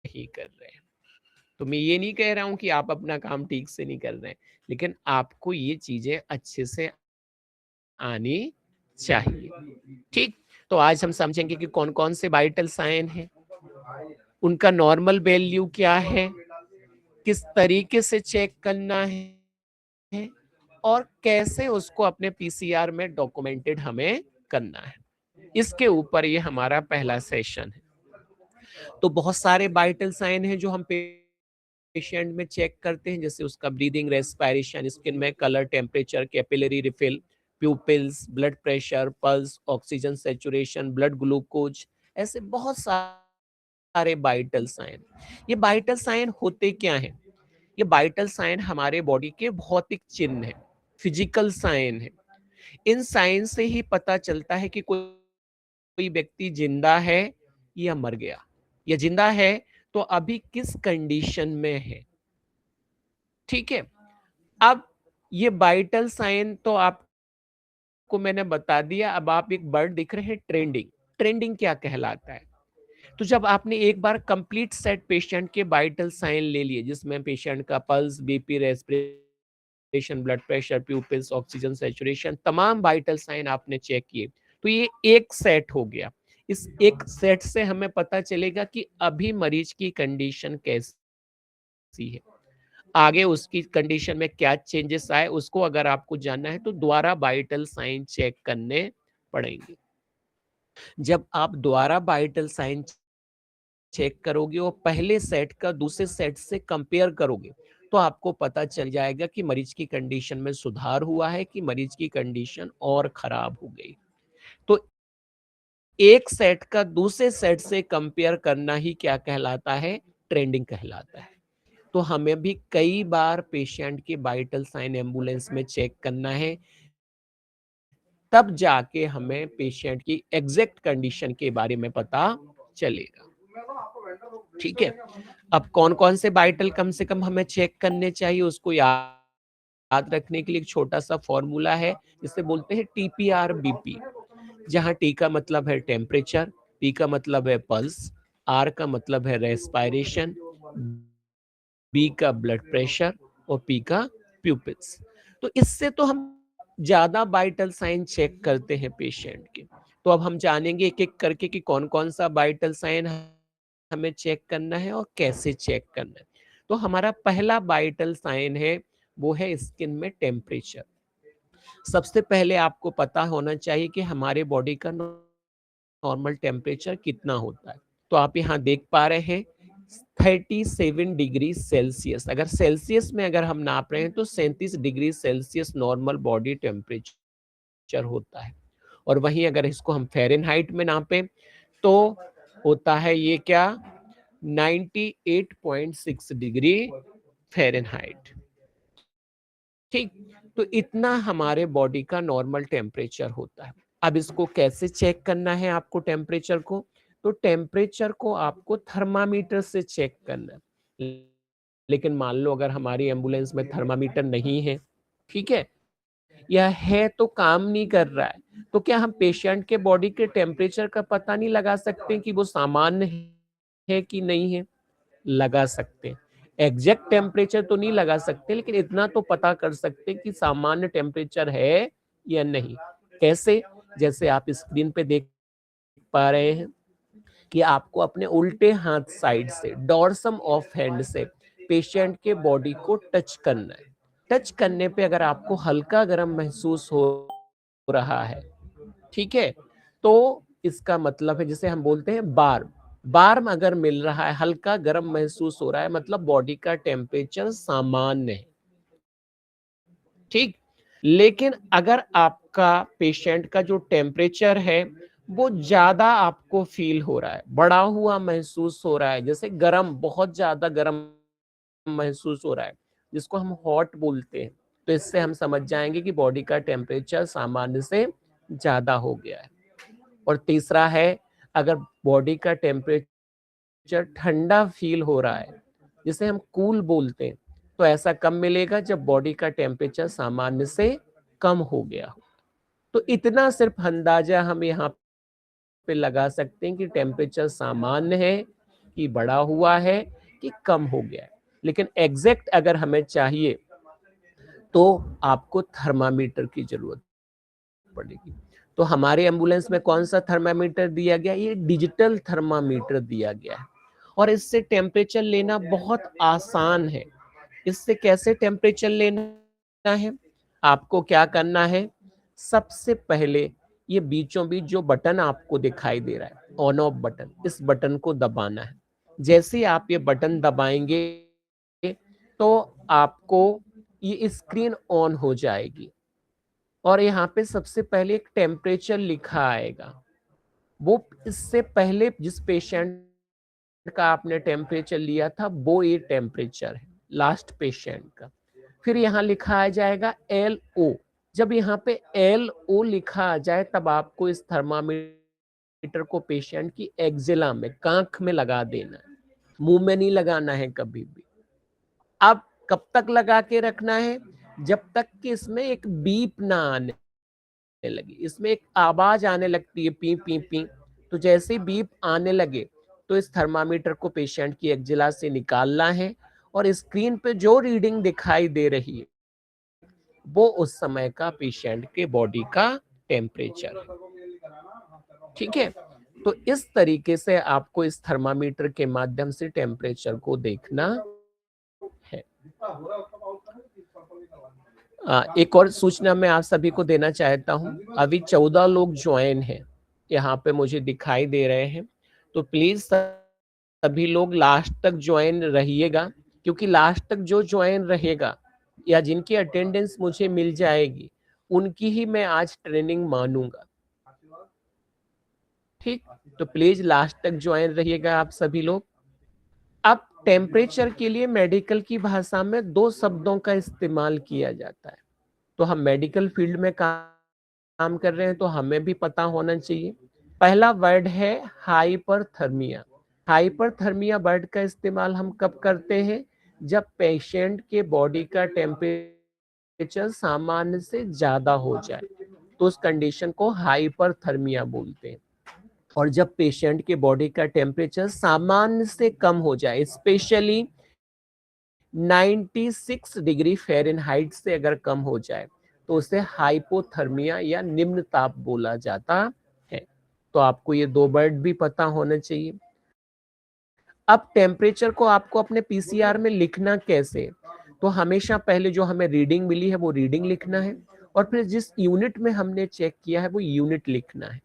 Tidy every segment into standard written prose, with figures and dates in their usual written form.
नहीं कर रहे हैं। तो मैं ये नहीं कह रहा हूँ कि आप अपना काम ठीक से नहीं कर रहे हैं, लेकिन आपको ये चीज़ें अच्छे से आनी चाहिए। ठीक? तो आज हम समझेंगे कि कौन-कौन से वाइटल साइन हैं, उनका नॉर्मल वैल्यू क्या है, किस तरीके से चेक करना है और कैसे उसको अपने पीसीआर में डॉक्यूमेंटेड हमें करना है। इसके ऊपर ये हमारा पहला सेशन है। तो बहुत सारे वाइटल साइन हैं जो हम पेशेंट में चेक करते हैं, जैसे उसका ब्रीदिंग, रेस्पिरेशन, स्किन में colour, temperature, capillary refill, pupils, blood pressure, pulse, oxygen saturation, blood glucose, ऐसे बहुत सारे वाइटल साइन। ये वाइटल साइन होते क्या हैं? ये वाइटल साइन हमारे बॉडी के भौतिक चिन्ह है, फिजिकल साइन है। इन साइन से ही पता चलता है कि कोई व्यक्ति जिंदा है या मर गया, या जिंदा है तो अभी किस कंडीशन में है। ठीक है, अब ये वाइटल साइन तो आपको मैंने बता दिया। अब आप एक वर्ड दिख रहे हैं, ट्रेंडिंग। ट्रेंडिंग क्या कहलाता है? तो जब आपने एक बार कंप्लीट सेट पेशेंट के वाइटल साइन ले लिए, जिसमें पेशेंट का pulse, BP, respiration, blood pressure, pupils, oxygen saturation, तमाम वाइटल साइन आपने चेक किए, तो ये एक सेट हो गया। इस एक सेट से हमें पता चलेगा कि अभी मरीज की कंडीशन कैसी है, आगे उसकी कंडीशन में क्या चेंजेस आए, उसको अगर आपको जानना है तो दोबारा वाइटल साइन चेक करने पड़ेंगे। जब आप दोबारा वाइटल साइन चेक करोगे और पहले सेट का दूसरे सेट से कंपेयर करोगे, तो आपको पता चल जाएगा कि मरीज की कंडीशन में सुधार हुआ है कि मरीज की कंडीशन और खराब हो गई। तो एक सेट का दूसरे सेट से कंपेयर करना ही क्या कहलाता है? ट्रेंडिंग कहलाता है। तो हमें भी कई बार पेशेंट के वाइटल साइन एम्बुलेंस में चेक करना है, तब जाके हमें पेशेंट की एग्जैक्ट कंडीशन के बारे में पता चलेगा। ठीक है, अब कौन कौन से वाइटल कम से कम हमें चेक करने चाहिए, उसको याद रखने के लिए एक छोटा सा फॉर्मूला है, जिसे बोलते हैं टीपीआर बीपी। जहां टी का मतलब है टेम्परेचर, पी का मतलब है पल्स, आर का मतलब है रेस्पायरेशन, बी का ब्लड प्रेशर और पी का प्यूपिल्स। तो इससे तो हम ज्यादा वाइटल साइन चेक करते हैं पेशेंट के। तो अब हम जानेंगे एक एक करके कि कौन कौन सा वाइटल साइन हमें चेक करना है और कैसे चेक करना है। तो हमारा पहला वाइटल साइन है, वो है स्किन में टेम्परेचर। सबसे पहले आपको पता होना चाहिए कि हमारे बॉडी का नॉर्मल टेम्परेचर कितना होता है। तो आप यहाँ देख पा रहे हैं 37 डिग्री सेल्सियस। अगर सेल्सियस में अगर हम नाप रहे हैं तो 37 degree Celsius normal body temperature होता है। और वहीं अगर इसको हम फ़ारेनहाइट में नापें तो होता है ये क्या, 98.6 डिग्री फ़ारेनहाइट। ठीक, तो इतना हमारे बॉडी का नॉर्मल टेम्परेचर होता है। अब इसको कैसे चेक करना है आपको टेम्परेचर को? तो टेम्परेचर को आपको थर्मामीटर से चेक करना है। लेकिन मान लो अगर हमारी एम्बुलेंस में थर्मामीटर नहीं है, ठीक है, या है तो काम नहीं कर रहा है, तो क्या हम पेशेंट के बॉडी के टेम्परेचर का पता नहीं लगा सकते कि वो सामान्य है कि नहीं है? लगा सकते हैं। एग्जैक्ट टेम्परेचर तो नहीं लगा सकते, लेकिन इतना तो पता कर सकते हैं कि सामान्य टेम्परेचर है या नहीं। कैसे? जैसे आप स्क्रीन पे देख पा रहे हैं कि आपको अपने उल्टे हाथ साइड से, डॉर्सम ऑफ हैंड से पेशेंट के बॉडी को टच करना है। टच करने पे अगर आपको हल्का गर्म महसूस हो रहा है, ठीक है, तो इसका मतलब है, जिसे हम बोलते हैं बार्म। बार्म अगर मिल रहा है, हल्का गर्म महसूस हो रहा है, मतलब बॉडी का टेम्परेचर सामान्य है। ठीक, लेकिन अगर आपका पेशेंट का जो टेम्परेचर है वो ज्यादा आपको फील हो रहा है, बढ़ा हुआ महसूस हो रहा है, जैसे गर्म, बहुत ज्यादा गर्म महसूस हो रहा है, जिसको हम हॉट बोलते हैं, तो इससे हम समझ जाएंगे कि बॉडी का टेम्परेचर सामान्य से ज्यादा हो गया है। और तीसरा है, अगर बॉडी का टेम्परेचर ठंडा फील हो रहा है, जिसे हम कूल बोलते हैं, तो ऐसा कब मिलेगा? जब बॉडी का टेम्परेचर सामान्य से कम हो गया हो। तो इतना सिर्फ अंदाजा हम यहाँ पे लगा सकते हैं कि टेम्परेचर सामान्य है कि बढ़ा हुआ है कि कम हो गया है। लेकिन एग्जैक्ट अगर हमें चाहिए तो आपको थर्मामीटर की जरूरत पड़ेगी। तो हमारे एम्बुलेंस में कौन सा थर्मामीटर दिया गया? ये डिजिटल थर्मामीटर दिया गया है और इससे टेम्परेचर लेना बहुत आसान है। इससे कैसे टेम्परेचर लेना है? आपको क्या करना है? सबसे पहले ये बीचों बीच जो बटन आपको दिखाई दे रहा है, ऑन ऑफ बटन, इस बटन को दबाना है। जैसे ही आप ये बटन दबाएंगे तो आपको ये स्क्रीन ऑन हो जाएगी और यहाँ पे सबसे पहले एक टेम्परेचर लिखा आएगा। वो इससे पहले जिस पेशेंट का आपने टेम्परेचर लिया था वो ये टेम्परेचर है लास्ट पेशेंट का। फिर यहाँ लिखा आ जाएगा LO। जब यहाँ पे LO लिखा आ जाए तब आपको इस थर्मामीटर को पेशेंट की एक्जिला में, कांख में लगा देना है, मुंह में नहीं लगाना है कभी भी। अब कब तक लगा के रखना है? जब तक कि इसमें एक बीप ना आने लगी, इसमें एक आवाज आने लगती है, पी पी पी। तो जैसे ही बीप आने लगे तो इस थर्मामीटर को पेशेंट की एक्जिला से निकालना है और स्क्रीन पे जो रीडिंग दिखाई दे रही है वो उस समय का पेशेंट के बॉडी का टेम्परेचर है। ठीक है, तो इस तरीके से आपको इस थर्मामीटर के माध्यम से टेम्परेचर को देखना है। एक और सूचना मैं आप सभी को देना चाहता हूं। अभी 14 लोग ज्वाइन हैं, यहाँ पे मुझे दिखाई दे रहे हैं। तो प्लीज सभी लोग लास्ट तक ज्वाइन रहिएगा, क्योंकि लास्ट तक जो ज्वाइन रहेगा या जिनकी अटेंडेंस मुझे मिल जाएगी उनकी ही मैं आज ट्रेनिंग मानूंगा। ठीक, तो प्लीज लास्ट तक ज्वाइन रहिएगा आप सभी लोग। अब टेम्परेचर के लिए मेडिकल की भाषा में दो शब्दों का इस्तेमाल किया जाता है। तो हम मेडिकल फील्ड में काम कर रहे हैं तो हमें भी पता होना चाहिए। पहला वर्ड है हाइपरथर्मिया। हाइपरथर्मिया वर्ड का इस्तेमाल हम कब करते हैं? जब पेशेंट के बॉडी का टेम्परेचर सामान्य से ज्यादा हो जाए तो उस कंडीशन को हाइपरथर्मिया बोलते हैं। और जब पेशेंट के बॉडी का टेम्परेचर सामान्य से कम हो जाए, स्पेशली 96 डिग्री फ़ारेनहाइट से अगर कम हो जाए तो उसे हाइपोथर्मिया या निम्न ताप बोला जाता है। तो आपको ये दो वर्ड भी पता होना चाहिए। अब टेम्परेचर को आपको अपने पीसीआर में लिखना कैसे? तो हमेशा पहले जो हमें रीडिंग मिली है वो रीडिंग लिखना है और फिर जिस यूनिट में हमने चेक किया है वो यूनिट लिखना है।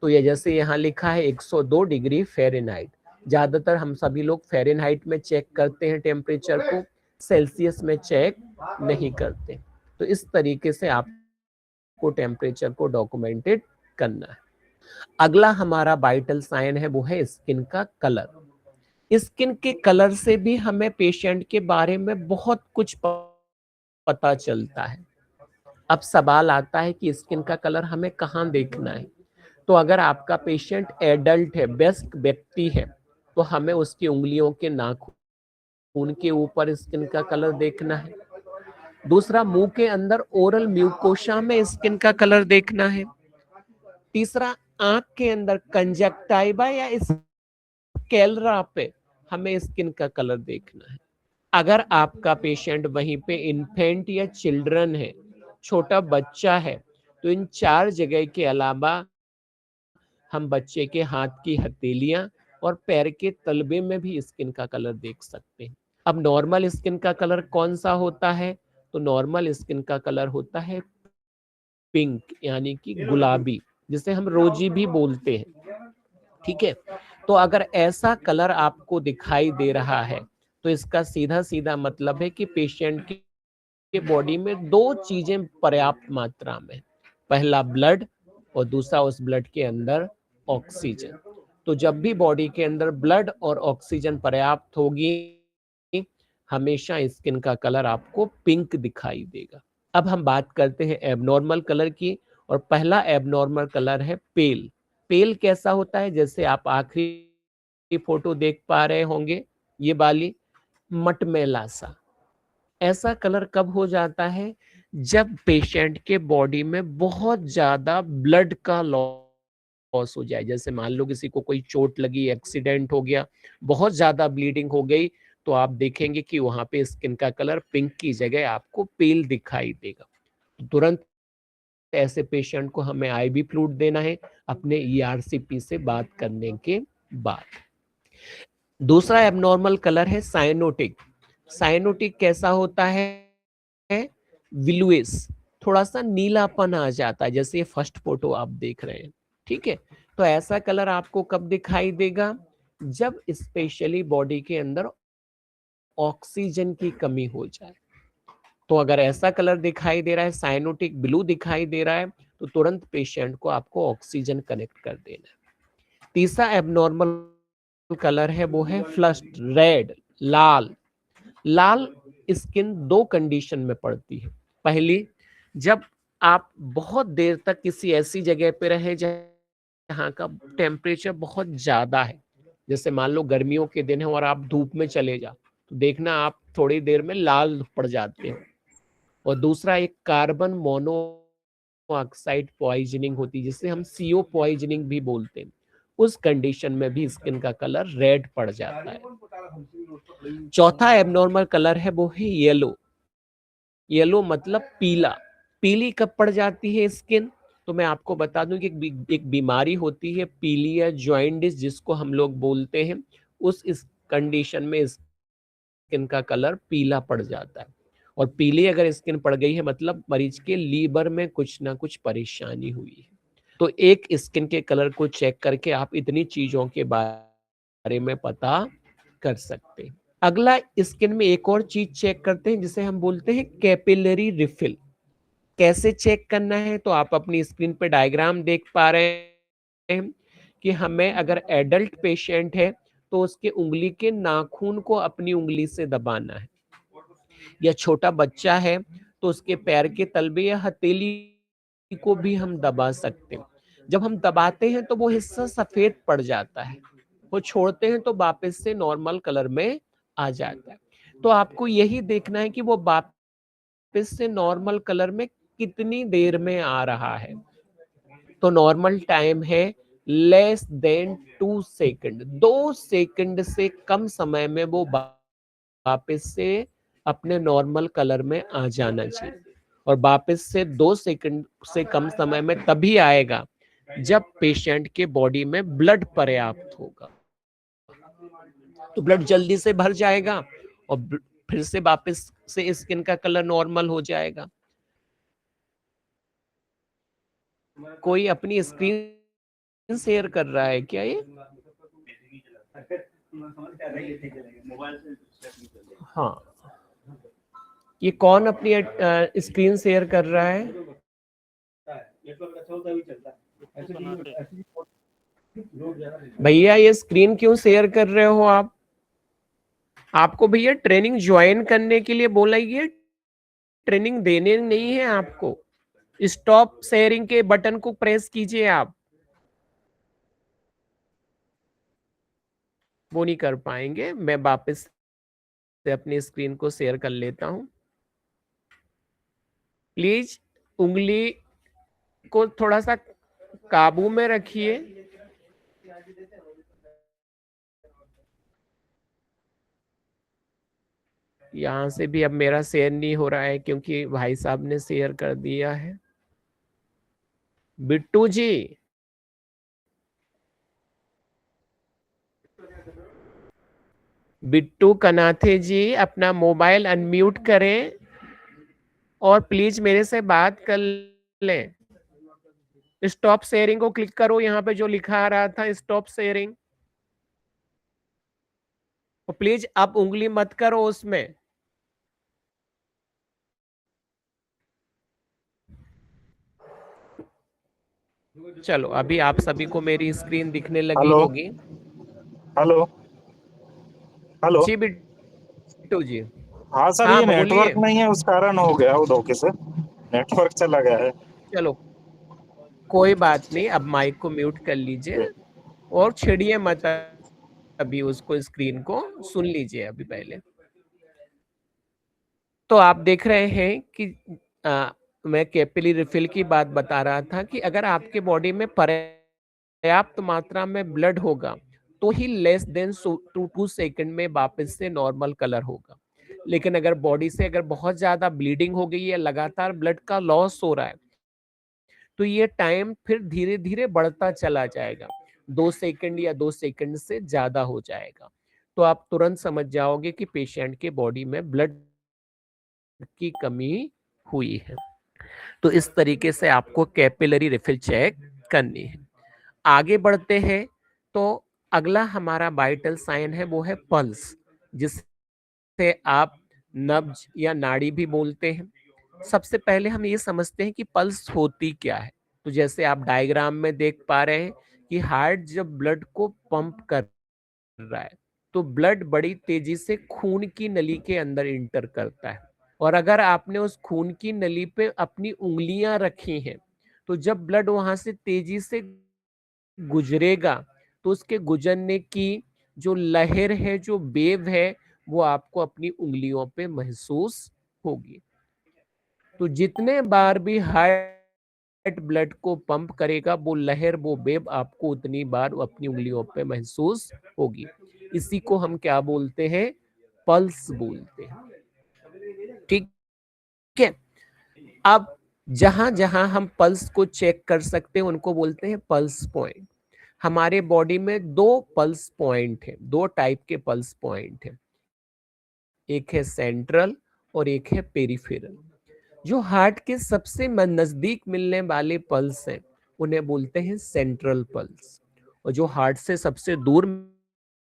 तो ये जैसे यहाँ लिखा है 102 डिग्री फ़ारेनहाइट। ज्यादातर हम सभी लोग फ़ारेनहाइट में चेक करते हैं टेम्परेचर को, सेल्सियस में चेक नहीं करते। तो इस तरीके से आपको टेम्परेचर को डॉक्यूमेंटेड करना है। अगला हमारा वाइटल साइन है वो है स्किन का कलर। स्किन के कलर से भी हमें पेशेंट के बारे में बहुत कुछ पता चलता है। अब सवाल आता है कि स्किन का कलर हमें कहाँ देखना है? तो अगर आपका पेशेंट एडल्ट है, वयस्क व्यक्ति है, तो हमें उसकी उंगलियों के नाखून के ऊपर स्किन का कलर देखना है। दूसरा, मुंह के अंदर ओरल म्यूकोशा में स्किन का कलर देखना है। तीसरा, आंख के अंदर कंजक्टाइवा या स्क्लेरा पे हमें स्किन का कलर देखना है। अगर आपका पेशेंट वहीं पे इन्फेंट या चिल्ड्रन है, छोटा बच्चा है, तो इन चार जगह के अलावा हम बच्चे के हाथ की हथेलियां और पैर के तलबे में भी स्किन का कलर देख सकते हैं। अब नॉर्मल स्किन का कलर कौन सा होता है? तो नॉर्मल स्किन का कलर होता है पिंक, यानी कि गुलाबी, जिसे हम रोजी भी बोलते हैं। ठीक है, तो अगर ऐसा कलर आपको दिखाई दे रहा है तो इसका सीधा सीधा मतलब है कि पेशेंट के बॉडी में दो चीजें पर्याप्त मात्रा में, पहला ब्लड और दूसरा उस ब्लड के अंदर ऑक्सीजन। तो जब भी बॉडी के अंदर ब्लड और ऑक्सीजन पर्याप्त होगी, हमेशा स्किन का कलर आपको पिंक दिखाई देगा। अब हम बात करते हैं एबनॉर्मल कलर की, और पहला एबनॉर्मल कलर है पेल। पेल कैसा होता है? जैसे आप आखिरी फोटो देख पा रहे होंगे, ये वाली, मटमैला सा। ऐसा कलर कब हो जाता है? जब पेशेंट के बॉडी में बहुत ज्यादा ब्लड का लॉस लॉस हो जाए, जैसे मान लो किसी को कोई चोट लगी, एक्सीडेंट हो गया, बहुत ज्यादा ब्लीडिंग हो गई, तो आप देखेंगे कि वहां पे स्किन का कलर पिंक की जगह आपको पेल दिखाई देगा। तो तुरंत ऐसे पेशेंट को हमें आईवी फ्लूइड देना है अपने ईआरसीपी से बात करने के बाद। दूसरा एबनॉर्मल कलर है साइनोटिक। साइनोटिक कैसा होता है? विलुइस, थोड़ा सा नीलापन आ जाता है, जैसे ये फर्स्ट फोटो आप देख रहे हैं। ठीक है, तो ऐसा कलर आपको कब दिखाई देगा? जब स्पेशली बॉडी के अंदर ऑक्सीजन की कमी हो जाए। तो अगर ऐसा कलर दिखाई दे रहा है, साइनोटिक ब्लू दिखाई दे रहा है, तो तुरंत पेशेंट को आपको ऑक्सीजन कनेक्ट कर देना है। तीसरा एबनॉर्मल कलर है वो है फ्लश्ड रेड, लाल। लाल स्किन दो कंडीशन में पड़ती है। पहली, जब आप बहुत देर तक किसी ऐसी जगह पे रहे जहाँ का टेम्परेचर बहुत ज्यादा है, जैसे मान लो गर्मियों के दिन है और आप धूप में चले जाओ, तो देखना आप थोड़ी देर में लाल पड़ जाते हैं। और दूसरा एक कार्बन मोनोऑक्साइड पॉइजनिंग होती है, जिसे हम सीओ पॉइजनिंग भी बोलते हैं। उस कंडीशन में भी स्किन का कलर रेड पड़ जाता है। चौथा एबनॉर्मल कलर है वो है येलो। येलो मतलब पीला। पीली कब पड़ जाती है स्किन? तो मैं आपको बता दूं कि एक बीमारी होती है पीलिया जॉइंडिस, जिसको हम लोग बोलते हैं। उस इस कंडीशन में स्किन का कलर पीला पड़ जाता है। और पीली अगर स्किन पड़ गई है मतलब मरीज के लीवर में कुछ ना कुछ परेशानी हुई है। तो एक स्किन के कलर को चेक करके आप इतनी चीजों के बारे में पता कर सकते हैं। अगला, स्किन में एक और चीज चेक करते हैं जिसे हम बोलते हैं कैपिलरी रिफिल। कैसे चेक करना है? तो आप अपनी स्क्रीन पे डायग्राम देख पा रहे हैं कि हमें अगर एडल्ट पेशेंट है तो उसके उंगली के नाखून को अपनी उंगली से दबाना है, या छोटा बच्चा है तो उसके पैर के तलबे या हथेली को भी हम दबा सकते हैं। जब हम दबाते हैं तो वो हिस्सा सफेद पड़ जाता है, वो छोड़ते हैं तो वापस से नॉर्मल कलर में आ जाता है। तो आपको यही देखना है कि वो वापस से नॉर्मल कलर में कितनी देर में आ रहा है। तो नॉर्मल टाइम है लेस देन 2 सेकंड। 2 सेकंड से कम समय में वो वापस से अपने नॉर्मल कलर में आ जाना चाहिए। और वापस से 2 सेकंड से कम समय में तभी आएगा जब पेशेंट के बॉडी में ब्लड पर्याप्त होगा। तो ब्लड जल्दी से भर जाएगा और फिर से वापस से स्किन का कलर नॉर्मल हो जाएगा। कोई अपनी स्क्रीन शेयर कर रहा है क्या ये? हाँ, ये कौन अपनी स्क्रीन शेयर कर रहा है? भैया ये स्क्रीन क्यों शेयर कर रहे हो आप? आपको भैया ट्रेनिंग ज्वाइन करने के लिए बोला, ये ट्रेनिंग देने नहीं है आपको। स्टॉप शेयरिंग के बटन को प्रेस कीजिए आप। वो नहीं कर पाएंगे, मैं वापस से अपनी स्क्रीन को शेयर कर लेता हूं। प्लीज उंगली को थोड़ा सा काबू में रखिए। यहां से भी अब मेरा शेयर नहीं हो रहा है क्योंकि भाई साहब ने शेयर कर दिया है। बिट्टू जी, बिट्टू कनाथे जी, अपना मोबाइल अनम्यूट करें और प्लीज मेरे से बात कर लें। स्टॉप शेयरिंग को क्लिक करो, यहाँ पे जो लिखा आ रहा था स्टॉप शेयरिंग, तो प्लीज अब उंगली मत करो उसमें। चलो अभी आप सभी को मेरी स्क्रीन दिखने लगी हेलो। होगी। हेलो। हेलो। जी बिट्टू जी। हाँ सर, हाँ ये नेटवर्क बोलिए। नहीं है, उस कारण हो गया वो धोखे से। नेटवर्क चला गया है। चलो कोई बात नहीं, अब माइक को म्यूट कर लीजिए और छेड़िए मत अभी उसको, स्क्रीन को सुन लीजिए अभी पहले। तो आप देख रहे हैं कि मैं कैपिलरी रिफिल की बात बता रहा था कि अगर आपके बॉडी में पर्याप्त मात्रा में ब्लड होगा तो ही लेस देन 2 सेकंड में वापस से नॉर्मल कलर होगा। लेकिन अगर बॉडी से अगर बहुत ज्यादा ब्लीडिंग हो गई है, लगातार ब्लड का लॉस हो रहा है, तो ये टाइम फिर धीरे धीरे बढ़ता चला जाएगा, 2 सेकंड या 2 सेकंड से ज्यादा हो जाएगा। तो आप तुरंत समझ जाओगे कि पेशेंट के बॉडी में ब्लड की कमी हुई है। तो इस तरीके से आपको कैपिलरी रिफिल चेक करनी है। आगे बढ़ते हैं तो अगला हमारा वाइटल साइन है, वो है पल्स, जिसे आप नब्ज या नाड़ी भी बोलते हैं। सबसे पहले हम ये समझते हैं कि पल्स होती क्या है। तो जैसे आप डायग्राम में देख पा रहे हैं कि हार्ट जब ब्लड को पंप कर रहा है तो ब्लड बड़ी तेजी से खून की नली के अंदर इंटर करता है, और अगर आपने उस खून की नली पे अपनी उंगलियां रखी हैं तो जब ब्लड वहां से तेजी से गुजरेगा तो उसके गुजरने की जो लहर है, जो वेव है, वो आपको अपनी उंगलियों पे महसूस होगी। तो जितने बार भी हार्ट ब्लड को पंप करेगा, वो लहर, वो वेव आपको उतनी बार अपनी उंगलियों पे महसूस होगी। इसी को हम क्या बोलते हैं? पल्स बोलते हैं। ठीक है। अब जहां जहां हम पल्स को चेक कर सकते हैं उनको बोलते हैं पल्स पॉइंट। हमारे बॉडी में दो पल्स पॉइंट है, दो टाइप के पल्स पॉइंट है, एक है सेंट्रल और एक है पेरिफेरल। जो हार्ट के सबसे नजदीक मिलने वाले पल्स हैं उन्हें बोलते हैं सेंट्रल पल्स, और जो हार्ट से सबसे दूर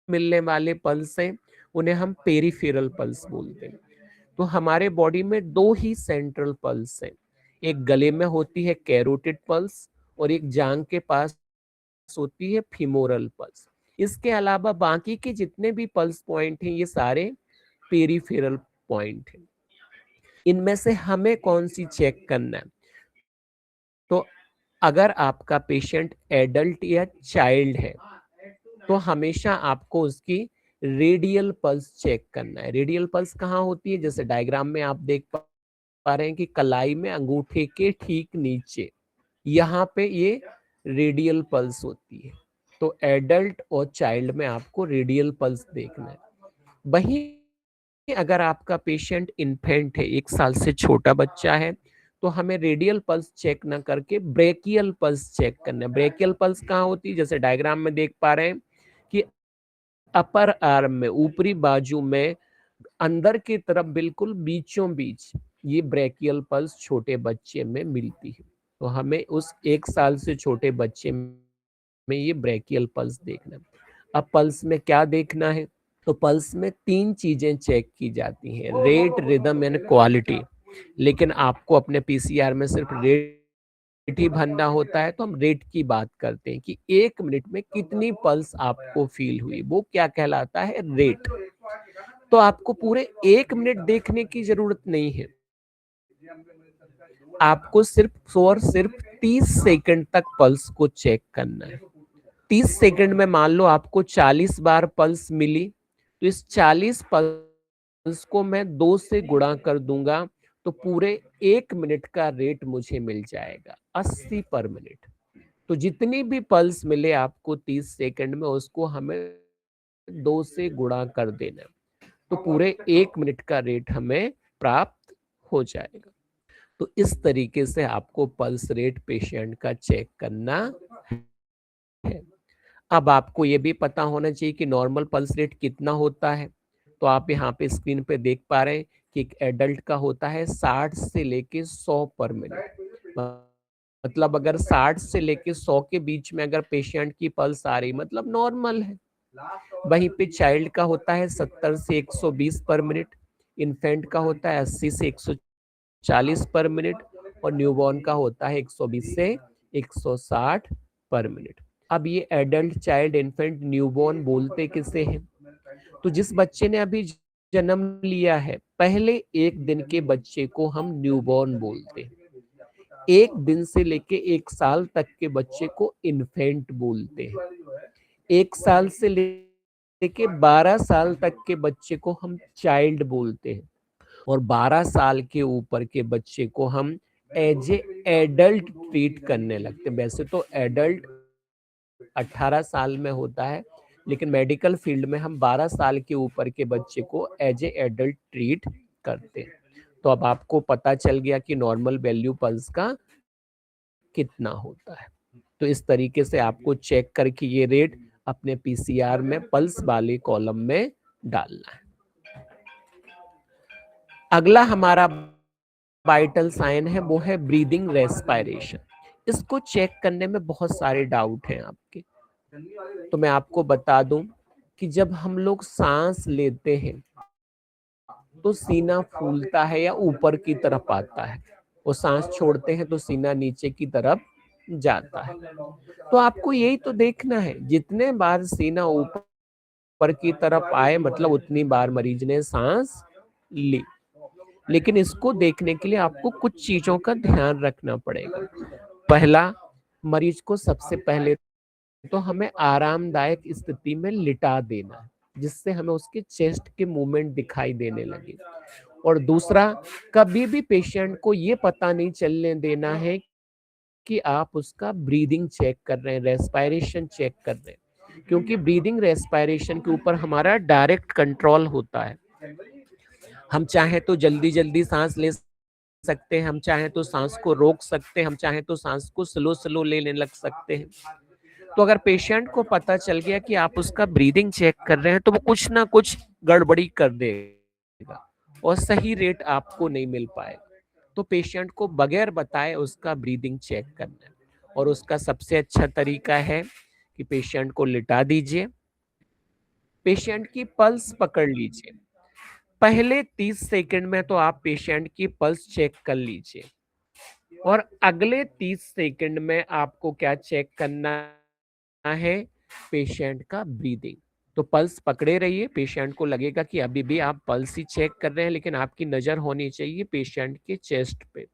मिलने वाले पल्स हैं उन्हें हम पेरिफेरल पल्स बोलते हैं। तो हमारे बॉडी में दो ही सेंट्रल पल्स हैं, एक गले में होती है कैरोटिड पल्स और एक जांग के पास होती है फीमोरल पल्स। इसके अलावा बाकी के जितने भी पल्स पॉइंट हैं ये सारे पेरिफेरल पॉइंट हैं। इनमें से हमें कौन सी चेक करना है? तो अगर आपका पेशेंट एडल्ट या चाइल्ड है तो हमेशा आपको उसकी रेडियल पल्स चेक करना है। रेडियल पल्स कहाँ होती है? जैसे डायग्राम में आप देख पा रहे हैं कि कलाई में अंगूठे के ठीक नीचे यहाँ पे ये रेडियल पल्स होती है। तो एडल्ट और चाइल्ड में आपको रेडियल पल्स देखना है। वहीं अगर आपका पेशेंट इन्फेंट है, 1 साल से छोटा बच्चा है, तो हमें रेडियल पल्स चेक ना करके ब्रेकियल पल्स चेक करना है। ब्रेकियल पल्स कहाँ होती है? जैसे डायग्राम में देख पा रहे हैं कि अपर आर्म में, ऊपरी बाजू में, अंदर की तरफ बिल्कुल बीचों बीच ये ब्रेकियल पल्स छोटे बच्चे में मिलती है। तो हमें उस 1 साल से छोटे बच्चे में ये ब्रेकियल पल्स देखना है। अब पल्स में क्या देखना है? तो पल्स में 3 चीजें चेक की जाती हैं, रेट, रिदम एंड क्वालिटी। लेकिन आपको अपने पीसीआर में सिर्फ रेट ही भरना होता है, तो हम रेट की बात करते हैं कि 1 मिनट में कितनी पल्स आपको फील हुई, वो क्या कहलाता है? रेट। तो आपको पूरे 1 मिनट देखने की जरूरत नहीं है, आपको सिर्फ और सिर्फ 30 सेकंड तक पल्स को चेक करना है। 30 सेकंड में मान लो आपको 40 बार पल्स मिली, तो इस 40 पल्स को मैं 2 से गुणा कर दूंगा, तो पूरे 1 मिनट का रेट मुझे मिल जाएगा 80 पर मिनट। तो जितनी भी पल्स मिले आपको 30 सेकंड में, उसको हमें 2 से गुणा कर देना, तो पूरे 1 मिनट का रेट हमें प्राप्त हो जाएगा। तो इस तरीके से आपको पल्स रेट पेशेंट का चेक करना है। अब आपको ये भी पता होना चाहिए कि नॉर्मल पल्स रेट कितना होता है। तो आप यहाँ पे स्क्रीन पे देख पा रहे हैं कि एक एडल्ट का होता है 60 से लेके 100 पर मिनट। मतलब अगर 60 से लेके 100 के बीच में अगर पेशेंट की पल्स आ रही, मतलब नॉर्मल है। वहीं पे चाइल्ड का होता है 70 से 120 पर मिनट, इन्फेंट का होता है 80 से 140 पर मिनट, और न्यूबॉर्न का होता है 120 से 160 पर मिनट। अब ये एडल्ट, चाइल्ड, इन्फेंट, न्यूबॉर्न बोलते किसे हैं? तो जिस बच्चे ने अभी जन्म लिया है, पहले 1 दिन के बच्चे को हम न्यूबॉर्न बोलते हैं। 1 दिन से लेके 1 साल तक के बच्चे को इन्फेंट बोलते हैं। 1 साल से लेके 12 साल तक के बच्चे को हम चाइल्ड बोलते हैं, और 12 साल के ऊपर के बच्चे को हम एज ए एडल्ट ट्रीट करने लगते हैं। वैसे तो एडल्ट 18 साल में होता है, लेकिन मेडिकल फील्ड में हम 12 साल के ऊपर के बच्चे को एज ए एडल्ट ट्रीट करते हैं। तो अब आपको पता चल गया कि नॉर्मल वैल्यू पल्स का कितना होता है। तो इस तरीके से आपको चेक करके ये रेट अपने पीसीआर में पल्स वाले कॉलम में डालना है। अगला हमारा वाइटल साइन है वो है ब्रीदिंग रेस्पिरेशन। इसको चेक करने में बहुत सारे डाउट हैं आपके, तो मैं आपको बता दूं कि जब हम लोग सांस लेते हैं तो सीना फूलता है या ऊपर की तरफ आता है, और सांस छोड़ते हैं तो सीना नीचे की तरफ जाता है। तो आपको यही तो देखना है, जितने बार सीना ऊपर की तरफ आए मतलब उतनी बार मरीज ने सांस ली। लेकिन इसको देखने के लिए आपको कुछ चीजों का ध्यान रखना पड़ेगा। पहला, मरीज को सबसे पहले तो हमें आरामदायक स्थिति में लिटा देना है, जिससे हमें उसके चेस्ट के मूवमेंट दिखाई देने लगे। और दूसरा, कभी भी पेशेंट को ये पता नहीं चलने देना है कि आप उसका ब्रीदिंग चेक कर रहे हैं, रेस्पिरेशन चेक कर रहे हैं, क्योंकि ब्रीदिंग रेस्पिरेशन के ऊपर हमारा डायरेक्ट कंट्रोल होता है। हम चाहे तो जल्दी जल्दी सांस ले सकते हैं, हम चाहे तो सांस को रोक सकते हैं, हम चाहे तो सांस को स्लो स्लो लेने लग सकते हैं। तो अगर पेशेंट को पता चल गया कि आप उसका ब्रीदिंग चेक कर रहे हैं तो वो कुछ ना कुछ गड़बड़ी कर देगा और सही रेट आपको नहीं मिल पाएगा। तो पेशेंट को बगैर बताए उसका ब्रीदिंग चेक करना है, और उसका सबसे अच्छा तरीका है कि पेशेंट को लिटा दीजिए, पेशेंट की पल्स पकड़ लीजिए। पहले 30 सेकंड में तो आप पेशेंट की पल्स चेक कर लीजिए, और अगले 30 सेकंड में आपको क्या चेक करना है, पेशेंट का ब्रीदिंग। तो पल्स पकड़े रहिए, पेशेंट को लगेगा कि अभी भी आप पल्स ही चेक कर रहे हैं, लेकिन आपकी नजर होनी चाहिए पेशेंट के चेस्ट पे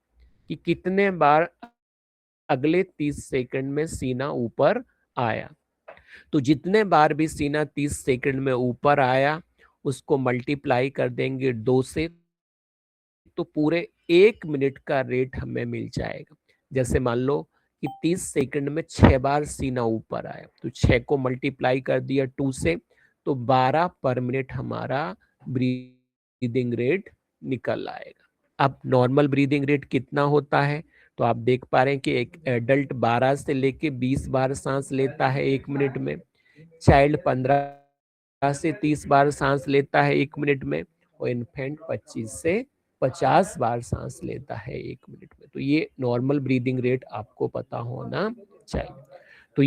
कि कितने बार अगले 30 सेकंड में सीना ऊपर आया। तो जितने बार भी सीना 30 सेकंड में ऊपर आया उसको मल्टीप्लाई कर देंगे 2 से, तो पूरे 1 मिनट का रेट हमें मिल जाएगा। जैसे मान लो कि 30 सेकंड में 6 बार सीना ऊपर आया, तो 6 को मल्टीप्लाई कर दिया 2 से, तो 12 पर मिनट हमारा ब्रीदिंग रेट निकल आएगा। अब नॉर्मल ब्रीदिंग रेट कितना होता है, तो आप देख पा रहे हैं कि एक एडल्ट 12 से लेके 20 बार सांस लेता है 1 मिनट में, चाइल्ड 15 से 30 बार सांस लेता है 1 मिनट में, और इन्फेंट 25 से 50 बार सांस लेता है 1 मिनट में। तो ये नॉर्मल ब्रीदिंग रेट आपको पता होना चाहिए। तो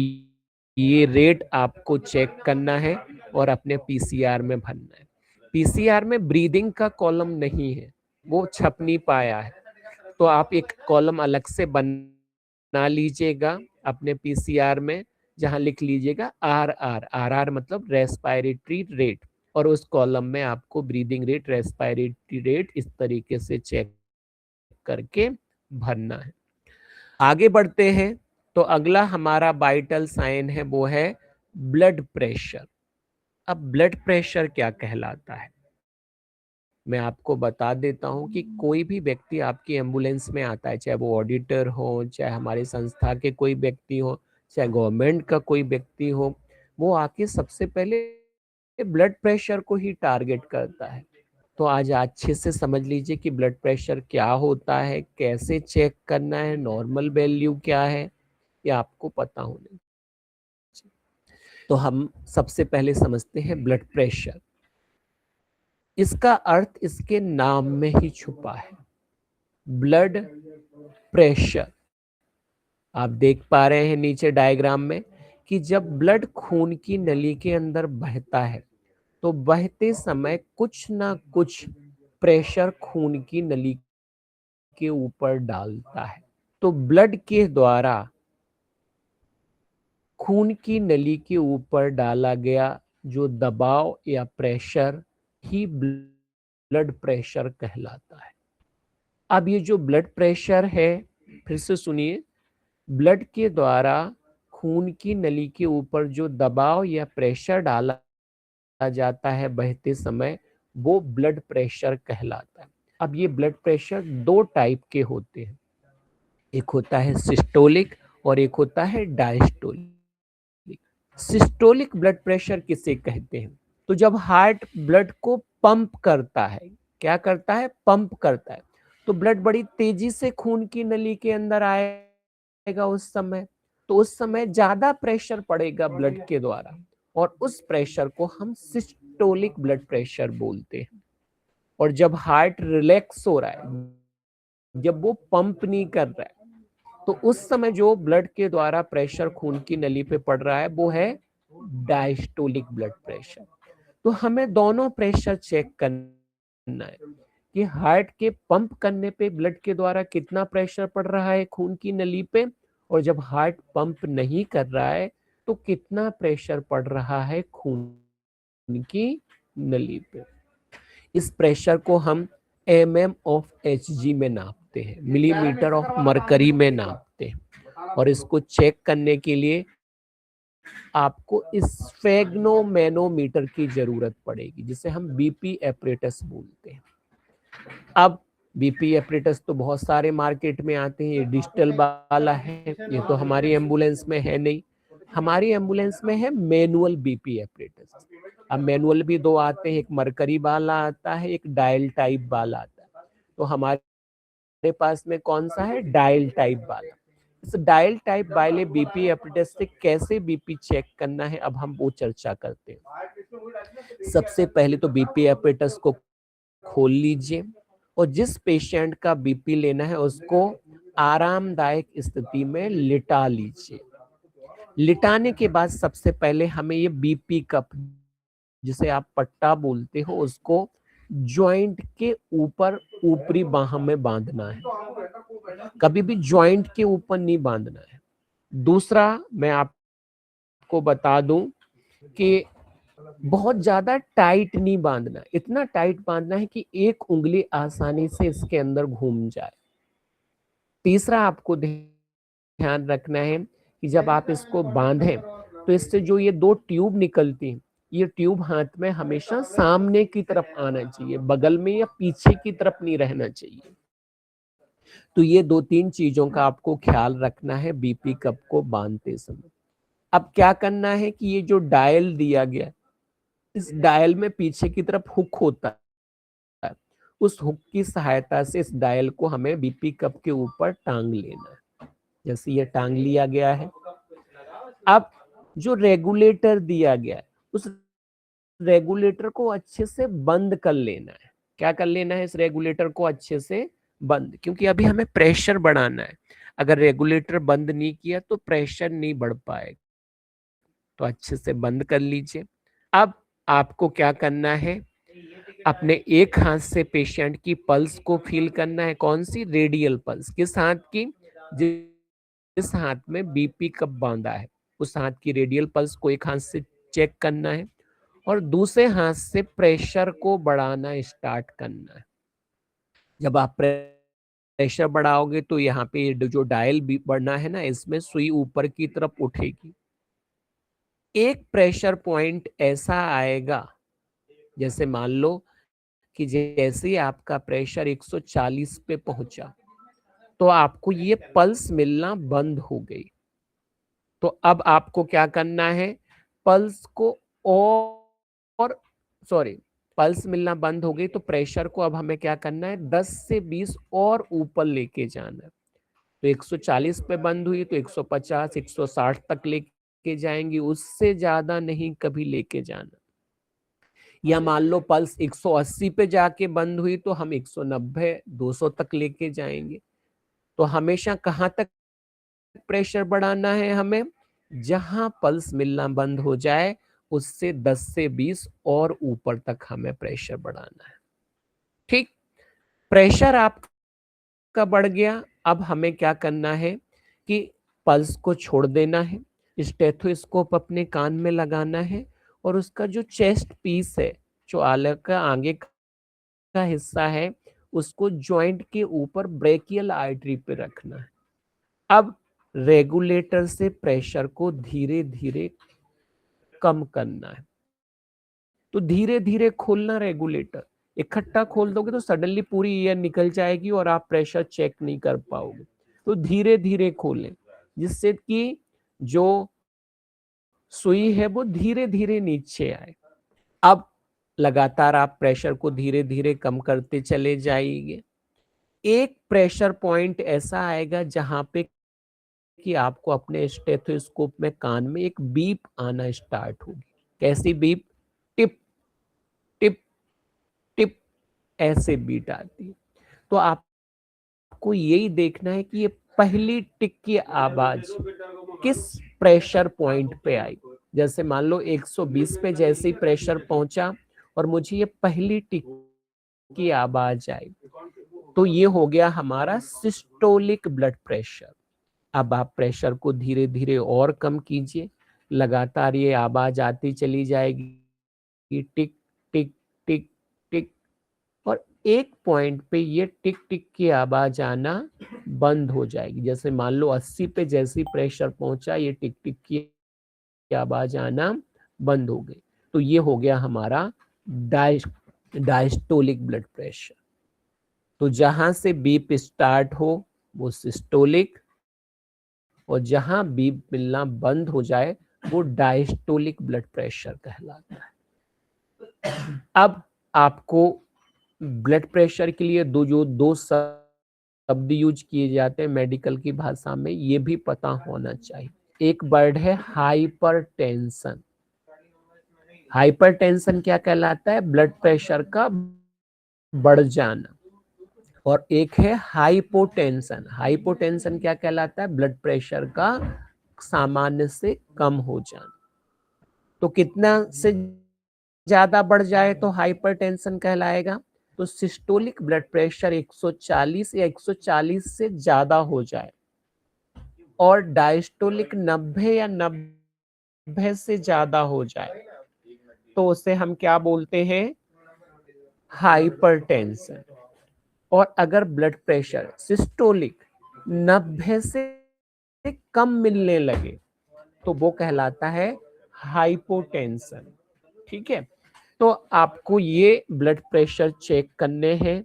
ये रेट आपको चेक करना है और अपने पीसीआर में भरना है। पीसीआर में ब्रीदिंग का कॉलम नहीं है, वो छप नहीं पाया है, तो आप एक कॉलम अलग से बना लीजिएगा अपने पीसीआर में, जहां लिख लीजिएगा आर मतलब रेस्पिरेटरी रेट, और उस कॉलम में आपको ब्रीदिंग रेट, रेस्पिरेटरी रेट इस तरीके से चेक करके भरना है। आगे बढ़ते हैं, तो अगला हमारा वाइटल साइन है वो है ब्लड प्रेशर। अब ब्लड प्रेशर क्या कहलाता है, मैं आपको बता देता हूं कि कोई भी व्यक्ति आपकी एम्बुलेंस में आता है, चाहे वो ऑडिटर हो, चाहे हमारी संस्था के कोई व्यक्ति हो, चाहे गवर्नमेंट का कोई व्यक्ति हो, वो आके सबसे पहले ब्लड प्रेशर को ही टारगेट करता है। तो आज अच्छे से समझ लीजिए कि ब्लड प्रेशर क्या होता है, कैसे चेक करना है, नॉर्मल वैल्यू क्या है, ये आपको पता होना चाहिए। तो हम सबसे पहले समझते हैं ब्लड प्रेशर। इसका अर्थ इसके नाम में ही छुपा है, ब्लड प्रेशर। आप देख पा रहे हैं नीचे डायग्राम में कि जब ब्लड खून की नली के अंदर बहता है तो बहते समय कुछ ना कुछ प्रेशर खून की नली के ऊपर डालता है। तो ब्लड के द्वारा खून की नली के ऊपर डाला गया जो दबाव या प्रेशर ही ब्लड प्रेशर कहलाता है। अब ये जो ब्लड प्रेशर है, फिर से सुनिए, ब्लड के द्वारा खून की नली के ऊपर जो दबाव या प्रेशर डाला जाता है बहते समय, वो ब्लड प्रेशर कहलाता है। अब ये ब्लड प्रेशर 2 टाइप के होते हैं, एक होता है सिस्टोलिक और एक होता है डायस्टोलिक। सिस्टोलिक ब्लड प्रेशर किसे कहते हैं? तो जब हार्ट ब्लड को पंप करता है, क्या करता है? पंप करता है, तो ब्लड बड़ी तेजी से खून की नली के अंदर आएगा उस समय, तो उस समय ज्यादा प्रेशर पड़ेगा ब्लड के द्वारा, और उस प्रेशर को हम सिस्टोलिक ब्लड प्रेशर बोलते हैं। और जब हार्ट रिलैक्स हो रहा है, जब वो पंप नहीं कर रहा है, तो उस समय जो ब्लड के द्वारा प्रेशर खून की नली पे पड़ रहा है वो है डायस्टोलिक ब्लड प्रेशर। तो हमें दोनों प्रेशर चेक करना है कि हार्ट के पंप करने पे ब्लड के द्वारा कितना प्रेशर पड़ रहा है खून की नली पे, और जब हार्ट पंप नहीं कर रहा है तो कितना प्रेशर पड़ रहा है खून की नली पे। इस प्रेशर को हम mm/Hg में नापते हैं, मिलीमीटर ऑफ मरकरी में नापते हैं, और इसको चेक करने के लिए आपको स्फेग्नोमैनोमीटर की जरूरत पड़ेगी, जिसे हम बीपी एपरेटस बोलते हैं। अब बीपी एपरेटस तो बहुत सारे मार्केट में आते हैं, ये डिजिटल वाला है, ये तो हमारी एम्बुलेंस में है नहीं। हमारी एम्बुलेंस में है मैनुअल बीपी एपरेटस। अब मैनुअल भी दो आते हैं, एक मरकरी वाला आता है, एक डायल टाइप वाला आता है। तो हमारे पास में कौन सा है? डायल टाइप वाला। इस डायल टाइप वाले बीपी एपरेटस से कैसे बीपी चेक करना है, अब हम वो चर्चा करते हैं। सबसे पहले तो बीपी एपरेटस को खोल लीजिए, और जिस पेशेंट का बीपी लेना है उसको आरामदायक स्थिति में लिटा लीजिए। लिटाने के बाद सबसे पहले हमें ये बीपी कप, जिसे आप पट्टा बोलते हो, उसको जॉइंट के ऊपर ऊपरी बाह में बांधना है। कभी भी जॉइंट के ऊपर नहीं बांधना है। दूसरा मैं आपको बता दूं कि बहुत ज्यादा टाइट नहीं बांधना, इतना टाइट बांधना है कि एक उंगली आसानी से इसके अंदर घूम जाए। तीसरा आपको ध्यान रखना है कि जब आप इसको बांधें तो इससे जो ये दो ट्यूब निकलती हैं, ये ट्यूब हाथ में हमेशा सामने की तरफ आना चाहिए, बगल में या पीछे की तरफ नहीं रहना चाहिए। तो ये दो तीन चीजों का आपको ख्याल रखना है बीपी कप को बांधते समय। अब क्या करना है कि ये जो डायल दिया गया, इस डायल में पीछे की तरफ हुक होता है, उस हुक की सहायता से इस डायल को हमें बीपी कप के ऊपर टांग लेना है। जैसे ये टांग लिया गया है। अब जो रेगुलेटर दिया गया है, उस रेगुलेटर को अच्छे से बंद कर लेना है। क्या कर लेना है? इस रेगुलेटर को अच्छे से बंद, क्योंकि अभी हमें प्रेशर बढ़ाना है। अगर रेगुलेटर बंद नहीं किया तो प्रेशर नहीं बढ़ पाएगा, तो अच्छे से बंद कर लीजिए। अब आपको क्या करना है? अपने एक हाथ से पेशेंट की पल्स को फील करना है। कौन सी? Radial pulse. किस हाथ की? जिस हाथ में बीपी कप बांधा है, उस हाथ की रेडियल पल्स को एक हाथ से चेक करना है, और दूसरे हाथ से प्रेशर को बढ़ाना स्टार्ट करना है। जब आप प्रेशर बढ़ाओगे तो यहाँ पे जो डायल बढ़ना है ना, इसमें सुई ऊपर की तरफ उठेगी। एक प्रेशर पॉइंट ऐसा आएगा, जैसे मान लो कि जैसे ही आपका प्रेशर 140 पे पहुंचा तो आपको ये पल्स मिलना बंद हो गई। तो अब आपको क्या करना है? पल्स को और सॉरी, पल्स मिलना बंद हो गई तो प्रेशर को अब हमें क्या करना है? 10 से 20 और ऊपर लेके जाना है। तो 140 पे बंद हुई तो 150 160 तक लेके जाएंगी, उससे ज्यादा नहीं कभी लेके जाना। या मान लो पल्स 180 पे जाके बंद हुई तो हम 190 200 तक लेके जाएंगे। तो हमेशा कहाँ तक प्रेशर बढ़ाना है हमें? जहां पल्स मिलना बंद हो जाए उससे 10 से 20 और ऊपर तक हमें प्रेशर बढ़ाना है। ठीक, प्रेशर आपका बढ़ गया। अब हमें क्या करना है कि पल्स को छोड़ देना है, स्टेथोस्कोप अपने कान में लगाना है, और उसका जो चेस्ट पीस है, जो आले का आगे का हिस्सा है, उसको जॉइंट के ऊपर ब्रेकियल आर्टरी पे रखना है। अब रेगुलेटर से प्रेशर को धीरे धीरे कम करना है। तो धीरे धीरे खोलना रेगुलेटर। इकट्ठा खोल दोगे तो सडनली पूरी एयर निकल जाएगी और आप प्रेशर चेक नहीं कर पाओगे। तो धीरे धीरे खोलें, जिससे कि जो सुई है वो धीरे धीरे नीचे आए। अब लगातार आप प्रेशर को धीरे धीरे कम करते चले जाइए। एक प्रेशर पॉइंट ऐसा आएगा जहां पे कि आपको अपने स्टेथोस्कोप में कान में एक बीप आना स्टार्ट होगी। कैसी बीप? टिप टिप टिप, ऐसे बीट आती है। तो आपको यही देखना है कि ये पहली टिक की आवाज किस प्रेशर पॉइंट पे आई। जैसे मान लो 120 पे जैसे ही प्रेशर पहुंचा और मुझे ये पहली टिक की आवाज आई, तो ये हो गया हमारा सिस्टोलिक ब्लड प्रेशर। अब आप प्रेशर को धीरे धीरे और कम कीजिए, लगातार ये आवाज आती चली जाएगी, टिक टिक टिक टिक, और एक पॉइंट पे ये टिक टिक की आवाज आना बंद हो जाएगी। जैसे मान लो 80 पे जैसी प्रेशर पहुंचा, ये टिक टिक की आवाज आना बंद हो गई। तो ये हो गया हमारा डायस्टोलिक ब्लड प्रेशर। तो जहां से बीप स्टार्ट हो वो सिस्टोलिक, और जहां बीप मिलना बंद हो जाए वो डायस्टोलिक ब्लड प्रेशर कहलाता है। अब आपको ब्लड प्रेशर के लिए दो शब्द यूज किए जाते हैं मेडिकल की भाषा में, ये भी पता होना चाहिए। एक वर्ड है हाइपरटेंशन। हाइपरटेंशन क्या कहलाता है? ब्लड प्रेशर का बढ़ जाना। और एक है हाइपोटेंशन। हाइपोटेंशन क्या कहलाता है? ब्लड प्रेशर का सामान्य से कम हो जाना। तो कितना से ज्यादा बढ़ जाए तो हाइपरटेंशन कहलाएगा? तो सिस्टोलिक ब्लड प्रेशर 140 या 140 से ज्यादा हो जाए, और डायस्टोलिक 90 या 90 से ज्यादा हो जाए, तो उसे हम क्या बोलते हैं? हाइपरटेंशन। और अगर ब्लड प्रेशर सिस्टोलिक 90 से कम मिलने लगे तो वो कहलाता है हाइपोटेंशन। ठीक है, तो आपको ये ब्लड प्रेशर चेक करने हैं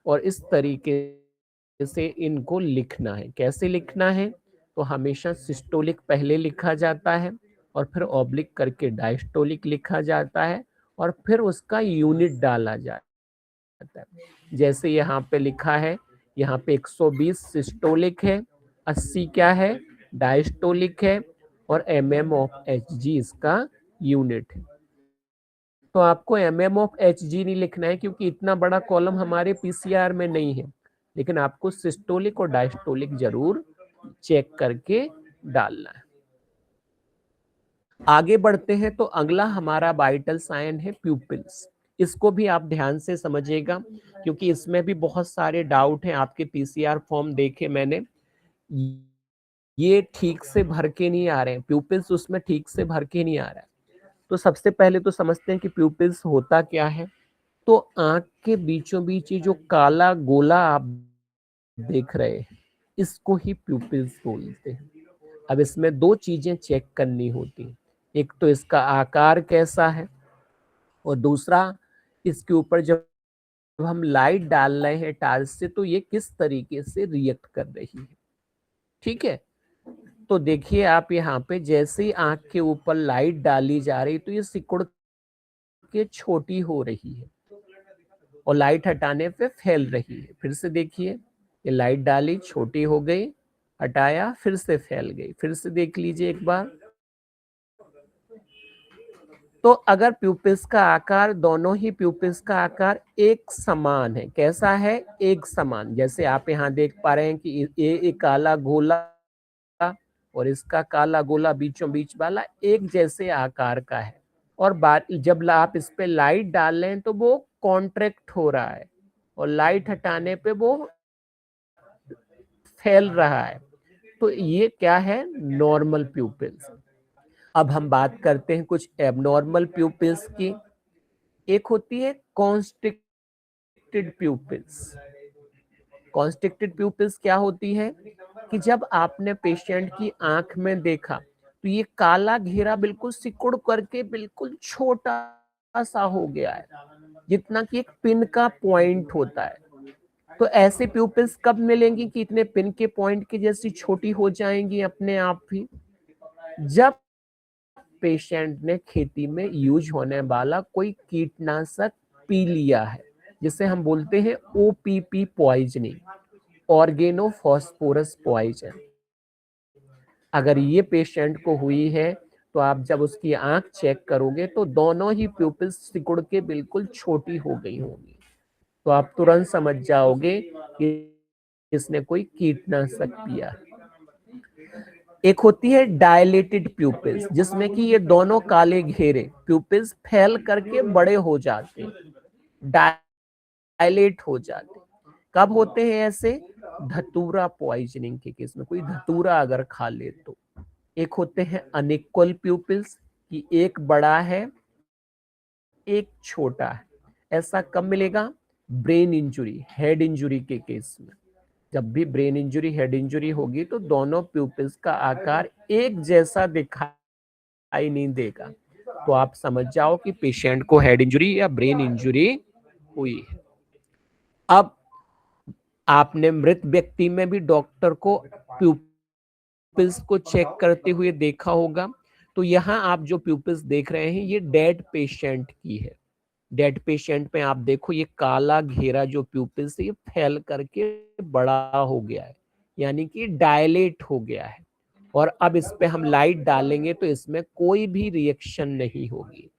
और इस तरीके से इनको लिखना है। कैसे लिखना है? तो हमेशा सिस्टोलिक पहले लिखा जाता है और फिर ऑब्लिक करके डायस्टोलिक लिखा जाता है और फिर उसका यूनिट डाला जाता है। जैसे यहाँ पे लिखा है, यहाँ पे 120 सिस्टोलिक है, 80 क्या है? डायस्टोलिक है, और mm/Hg इसका यूनिट है। तो आपको mm/Hg नहीं लिखना है क्योंकि इतना बड़ा कॉलम हमारे पीसीआर में नहीं है, लेकिन आपको सिस्टोलिक और डायस्टोलिक जरूर चेक करके डालना है। आगे बढ़ते हैं तो अगला हमारा वाइटल साइन है प्यूपिल्स। इसको भी आप ध्यान से समझिएगा क्योंकि इसमें भी बहुत सारे डाउट हैं। आपके पीसीआर फॉर्म देखे मैंने, ये ठीक से भर के नहीं आ रहे हैं, प्यूपिल्स उसमें ठीक से भर के नहीं आ रहा है। तो सबसे पहले तो समझते हैं कि प्यूपिल्स होता क्या है। तो आंख के बीचों बीच ये जो काला गोला आप देख रहे हैं, इसको ही प्यूपिल्स बोलते हैं। अब इसमें दो चीजें चेक करनी होती हैं, एक तो इसका आकार कैसा है, और दूसरा इसके ऊपर जब हम लाइट डाल रहे हैं टार्च से तो ये किस तरीके से रिएक्ट कर रही है। ठीक है, तो देखिए आप यहाँ पे जैसे ही आंख के ऊपर लाइट डाली जा रही तो ये सिकुड़ के छोटी हो रही है और लाइट हटाने पे फैल रही है। फिर से देखिए, ये लाइट डाली छोटी हो गई, हटाया फिर से फैल गई। फिर से देख लीजिए एक बार। तो अगर प्यूपिल्स का आकार, दोनों ही प्यूपिल्स का आकार एक समान है, कैसा है? एक समान। जैसे आप यहाँ देख पा रहे हैं कि ये काला गोला और इसका काला गोला बीचों बीच वाला एक जैसे आकार का है, और जब आप इस पे लाइट डाल रहे हैं तो वो कॉन्ट्रैक्ट हो रहा है और लाइट हटाने पे वो फैल रहा है। तो ये क्या है? Normal pupils. अब हम बात करते हैं कुछ एबनॉर्मल प्यूपिल्स की। एक होती है कॉन्स्ट्रिक्टेड प्यूपिल्स। कॉन्स्ट्रिक्टेड प्यूपिल्स क्या होती है कि जब आपने पेशेंट की आंख में देखा तो ये काला घेरा बिल्कुल सिकुड़ करके बिल्कुल छोटा सा हो गया है, जितना कि एक पिन का पॉइंट होता है। तो ऐसे प्यूपिल्स कब मिलेंगी कि इतने पिन के पॉइंट के जैसी छोटी हो जाएंगी अपने आप ही? जब पेशेंट ने खेती में यूज होने वाला कोई कीटनाशक पी लिया है, जिसे हम बोलते हैं ओपीपी पॉइजनिंग, ऑर्गेनोफॉस्फोरस पॉइजन। अगर ये पेशेंट को हुई है तो आप जब उसकी आंख चेक करोगे तो दोनों ही प्यूपिल्स सिकुड़ के बिल्कुल छोटी हो गई होंगी, तो आप तुरंत समझ जाओगे कि इसने कोई कीटनाशक पिया। एक होती है डायलेटेड प्यूपिल्स, जिसमें कि ये दोनों काले घेरे प्यूपिल्स फैल करके बड़े हो जाते हैं, डायलेट हो जाते हैं। कब होते हैं ऐसे? धतूरा पॉइजनिंग के केस में, कोई धतूरा अगर खा ले तो। एक होते हैं अनइक्वल प्यूपिल्स, कि एक बड़ा है एक छोटा है। ऐसा कब मिलेगा? ब्रेन इंजुरी, हेड इंजुरी के केस में। जब भी ब्रेन इंजुरी, हेड इंजुरी होगी तो दोनों प्यूपिल्स का आकार एक जैसा दिखाई नहीं देगा, तो आप समझ जाओ कि पेशेंट को हेड इंजुरी या ब्रेन इंजुरी हुई है। अब आपने मृत व्यक्ति में भी डॉक्टर को प्यूपिल्स को चेक करते हुए देखा होगा, तो यहाँ आप जो प्यूपिल्स देख रहे हैं ये डेड पेशेंट की है। डेड पेशेंट में आप देखो ये काला घेरा जो प्यूपिल से ये फैल करके बड़ा हो गया है, यानी कि डायलेट हो गया है। और अब इस पे हम लाइट डालेंगे तो इसमें कोई भी रिएक्शन नहीं होगी।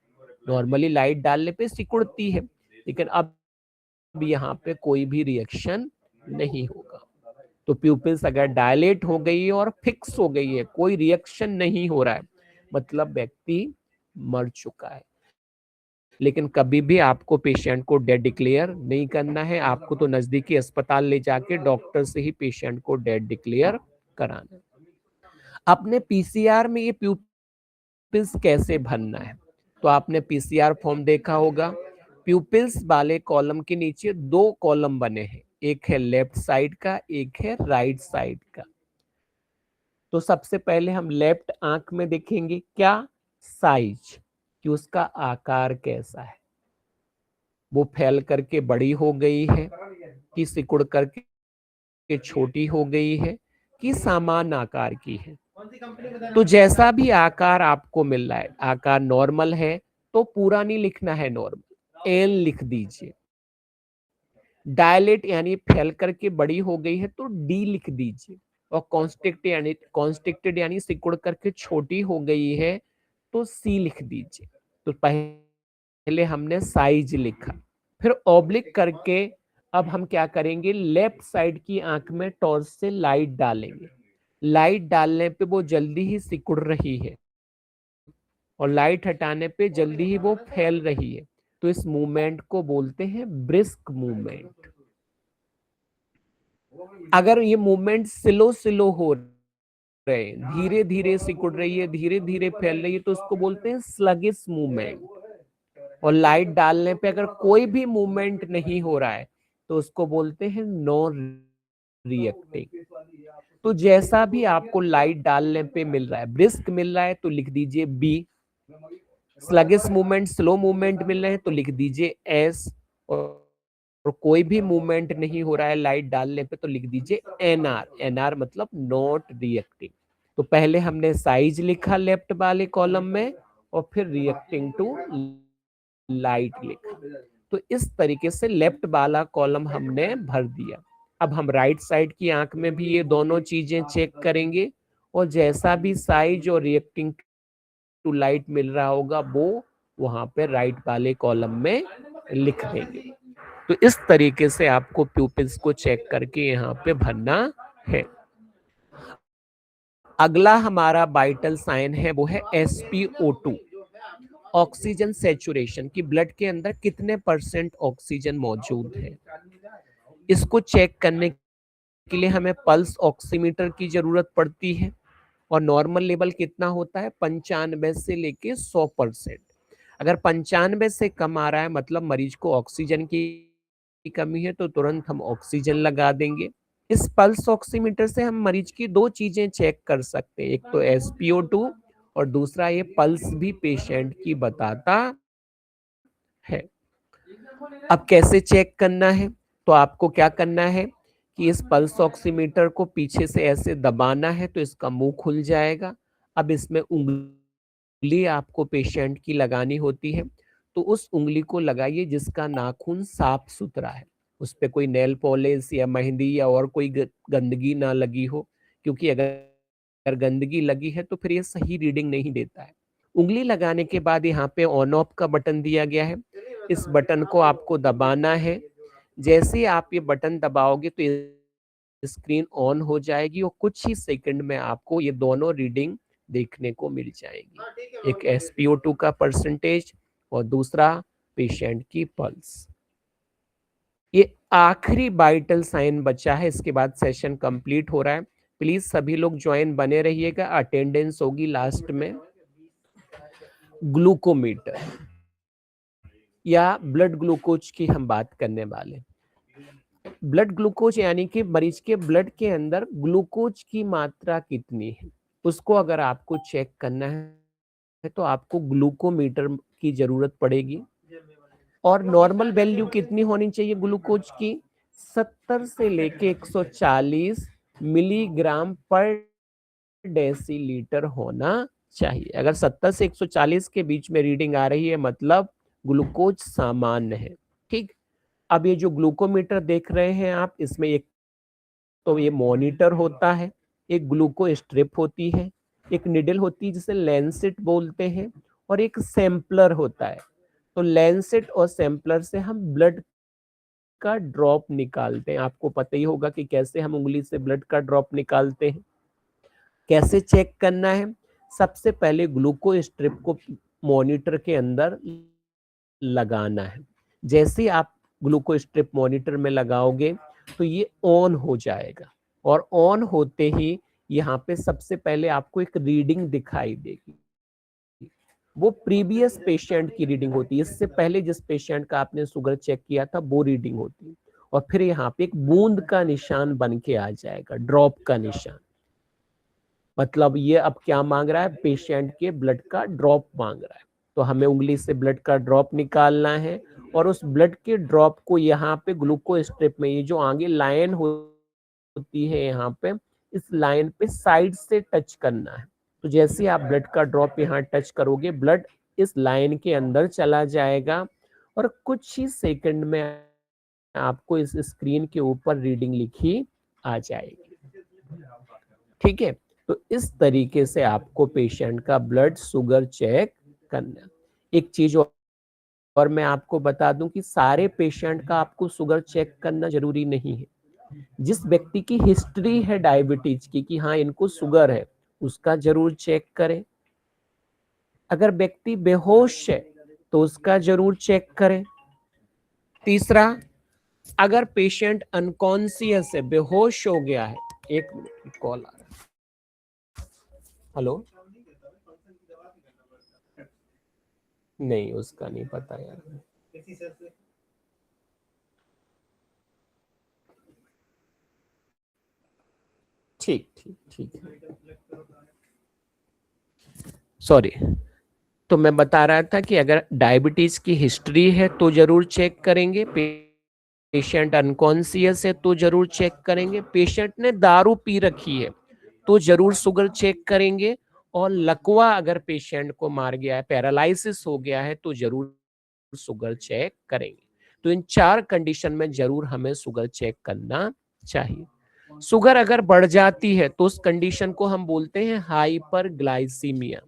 नॉर्मली लाइट डालने पे सिकुड़ती है, लेकिन अब यहाँ पे कोई भी रिएक्शन नहीं होगा। तो प्यूपिल्स अगर डायलेट हो गई है और फिक्स हो गई है, कोई रिएक्शन नहीं हो रहा है, मतलब व्यक्ति मर चुका है। लेकिन कभी भी आपको पेशेंट को डेड डिक्लेयर नहीं करना है, आपको तो नजदीकी अस्पताल ले जाके डॉक्टर से ही पेशेंट को डेड डिक्लेयर कराना है। अपने पीसीआर में ये प्यूपिल्स कैसे भरना है? तो आपने पीसीआर फॉर्म देखा होगा। प्यूपिल्स वाले कॉलम के नीचे दो कॉलम बने हैं, एक है लेफ्ट साइड का, एक है राइट साइड का। तो सबसे पहले हम लेफ्ट आंख में देखेंगे क्या? साइज, कि उसका आकार कैसा है, वो फैल करके बड़ी हो गई है कि सिकुड़ करके छोटी हो गई है कि सामान्य आकार की है। तो जैसा भी आकार आपको मिल रहा है, आकार नॉर्मल है तो पूरा नहीं लिखना है, नॉर्मल एल लिख दीजिए। डायलेट यानी फैल करके बड़ी हो गई है तो डी लिख दीजिए। और कॉन्स्ट्रिक्टेड यानी सिकुड़ करके छोटी हो गई है तो सी लिख दीजिए। तो पहले हमने साइज लिखा, फिर ऑब्लिक करके अब हम क्या करेंगे, लेफ्ट साइड की आंख में टॉर्च से लाइट डालेंगे। लाइट डालने पे वो जल्दी ही सिकुड़ रही है और लाइट हटाने पे जल्दी ही वो फैल रही है, तो इस मूवमेंट को बोलते हैं ब्रिस्क मूवमेंट। अगर ये मूवमेंट स्लो स्लो हो रहे, धीरे धीरे सिकुड़ रही है, धीरे धीरे फैल रही है, तो उसको बोलते हैं स्लगिश मूवमेंट। और लाइट डालने पे अगर कोई भी मूवमेंट नहीं हो रहा है तो उसको बोलते हैं नॉन रिएक्टिंग। तो जैसा भी आपको लाइट डालने पे मिल रहा है, ब्रिस्क मिल रहा है तो लिख दीजिए B, sluggish movement, slow movement मिल रहे हैं तो लिख दीजिए एस, और कोई भी मूवमेंट नहीं हो रहा है लाइट डालने पे तो लिख दीजिए एनआर। एनआर मतलब नॉट रिएक्टिंग। तो पहले हमने साइज लिखा लेफ्ट वाले कॉलम में और फिर रिएक्टिंग टू लाइट लिखा। तो इस तरीके से लेफ्ट वाला कॉलम हमने भर दिया। अब हम राइट साइड की आंख में भी ये दोनों चीजें चेक करेंगे और जैसा भी साइज और रिएक्टिंग टू लाइट मिल रहा होगा वो वहां पे राइट वाले कॉलम में लिख देंगे। तो इस तरीके से आपको प्यूपिल्स को चेक करके यहाँ पे भरना है। अगला हमारा वाइटल साइन है वो है SpO2, ऑक्सीजन सेचुरेशन, की ब्लड के अंदर कितने % ऑक्सीजन मौजूद है। इसको चेक करने के लिए हमें पल्स ऑक्सीमीटर की जरूरत पड़ती है और नॉर्मल लेवल कितना होता है, 95 से लेके 100%। अगर 95 से कम आ रहा है मतलब मरीज को ऑक्सीजन की कमी है, तो तुरंत हम ऑक्सीजन लगा देंगे। इस पल्स ऑक्सीमीटर से हम मरीज की दो चीजें चेक कर सकते हैं, एक तो SpO2 और दूसरा ये पल्स भी पेशेंट की बताता है। अब कैसे चेक करना है, तो आपको क्या करना है कि इस पल्स ऑक्सीमीटर को पीछे से ऐसे दबाना है तो इसका मुंह खुल जाएगा। अब इसमें उंगली उंगली आपको पेशेंट की लगानी होती है, तो उस उंगली को लगाइए जिसका नाखून साफ सुथरा है, उस पे कोई नेल पॉलिश या मेहंदी या और कोई गंदगी ना लगी हो, क्योंकि अगर गंदगी लगी है तो फिर ये सही रीडिंग नहीं देता है। उंगली लगाने के बाद यहाँ पे ऑन ऑफ का बटन दिया गया है, इस बटन को आपको दबाना है। जैसे ही आप ये बटन दबाओगे तो स्क्रीन ऑन हो जाएगी और कुछ ही सेकंड में आपको ये दोनों रीडिंग देखने को मिल जाएगी, एक SpO2 का परसेंटेज और दूसरा पेशेंट की पल्स। ये आखिरी वाइटल साइन बचा है, इसके बाद सेशन कंप्लीट हो रहा है। प्लीज सभी लोग ज्वाइन बने रहिएगा, अटेंडेंस होगी लास्ट में। ग्लूकोमीटर या ब्लड ग्लूकोज की हम बात करने वाले। ब्लड ग्लूकोज यानी कि मरीज के ब्लड के अंदर ग्लूकोज की मात्रा कितनी है, उसको अगर आपको चेक करना है तो आपको ग्लूकोमीटर की जरूरत पड़ेगी। और नॉर्मल वैल्यू कितनी होनी चाहिए ग्लूकोज की? 70 से लेके 140 मिलीग्राम पर डेसीलीटर होना चाहिए। अगर 70 से 140 के बीच में रीडिंग आ रही है मतलब ग्लूकोज सामान्य है। ठीक, अब ये जो ग्लूकोमीटर देख रहे हैं आप, इसमें एक तो ये मॉनिटर होता है, एक ग्लूको स्ट्रिप होती है, एक निडल होती है जिसे लैंसेट बोलते हैं, और एक सैंपलर होता है। तो लैंसेट और सैंपलर से हम ब्लड का ड्रॉप निकालते हैं। आपको पता ही होगा कि कैसे हम उंगली से ब्लड का ड्रॉप निकालते हैं। कैसे चेक करना है? सबसे पहले ग्लूको स्ट्रिप को मॉनिटर के अंदर लगाना है। जैसे आप ग्लूको स्ट्रिप मॉनिटर में लगाओगे तो ये ऑन हो जाएगा, और ऑन होते ही यहाँ पे सबसे पहले आपको एक रीडिंग दिखाई देगी। वो प्रीवियस पेशेंट की रीडिंग होती है, इससे पहले जिस पेशेंट का आपने शुगर चेक किया था वो रीडिंग होती है। और फिर यहाँ पे एक बूंद का निशान बन के आ जाएगा, ड्रॉप का निशान। मतलब ये अब क्या मांग रहा है? पेशेंट के ब्लड का ड्रॉप मांग रहा है। तो हमें उंगली से ब्लड का ड्रॉप निकालना है, और उस ब्लड के ड्रॉप को यहाँ पे ग्लूको स्ट्रिप में, ये जो आगे लाइन होती है यहाँ पे, इस लाइन पे साइड से टच करना है। तो जैसे आप ब्लड का ड्रॉप यहाँ टच करोगे, ब्लड इस लाइन के अंदर चला जाएगा, और कुछ ही सेकंड में आपको इस स्क्रीन के ऊपर रीडिंग लिखी आ जाएगी। ठीक है, तो इस तरीके से आपको पेशेंट का ब्लड शुगर चेक करना। एक चीज और मैं आपको बता दूं कि सारे पेशेंट का आपको शुगर चेक करना जरूरी नहीं है। जिस व्यक्ति की हिस्ट्री है डायबिटीज की कि हाँ इनको शुगर है, उसका जरूर चेक करें। अगर व्यक्ति बेहोश है तो उसका जरूर चेक करें। तीसरा, अगर पेशेंट अनकॉन्शियस है, बेहोश हो गया है, एक मिनट कॉल आ रहा है। हेलो, नहीं उसका नहीं पता यार। ठीक ठीक ठीक है, सॉरी। तो मैं बता रहा था कि अगर डायबिटीज की हिस्ट्री है तो जरूर चेक करेंगे, पेशेंट अनकॉन्शियस है तो जरूर चेक करेंगे, पेशेंट ने दारू पी रखी है तो जरूर शुगर चेक करेंगे, और लकवा अगर पेशेंट को मार गया है, पैरालिसिस हो गया है, तो जरूर शुगर चेक करेंगे। तो इन 4 कंडीशन में जरूर हमें शुगर चेक करना चाहिए। शुगर अगर बढ़ जाती है तो उस कंडीशन को हम बोलते हैं हाइपरग्लाइसीमिया,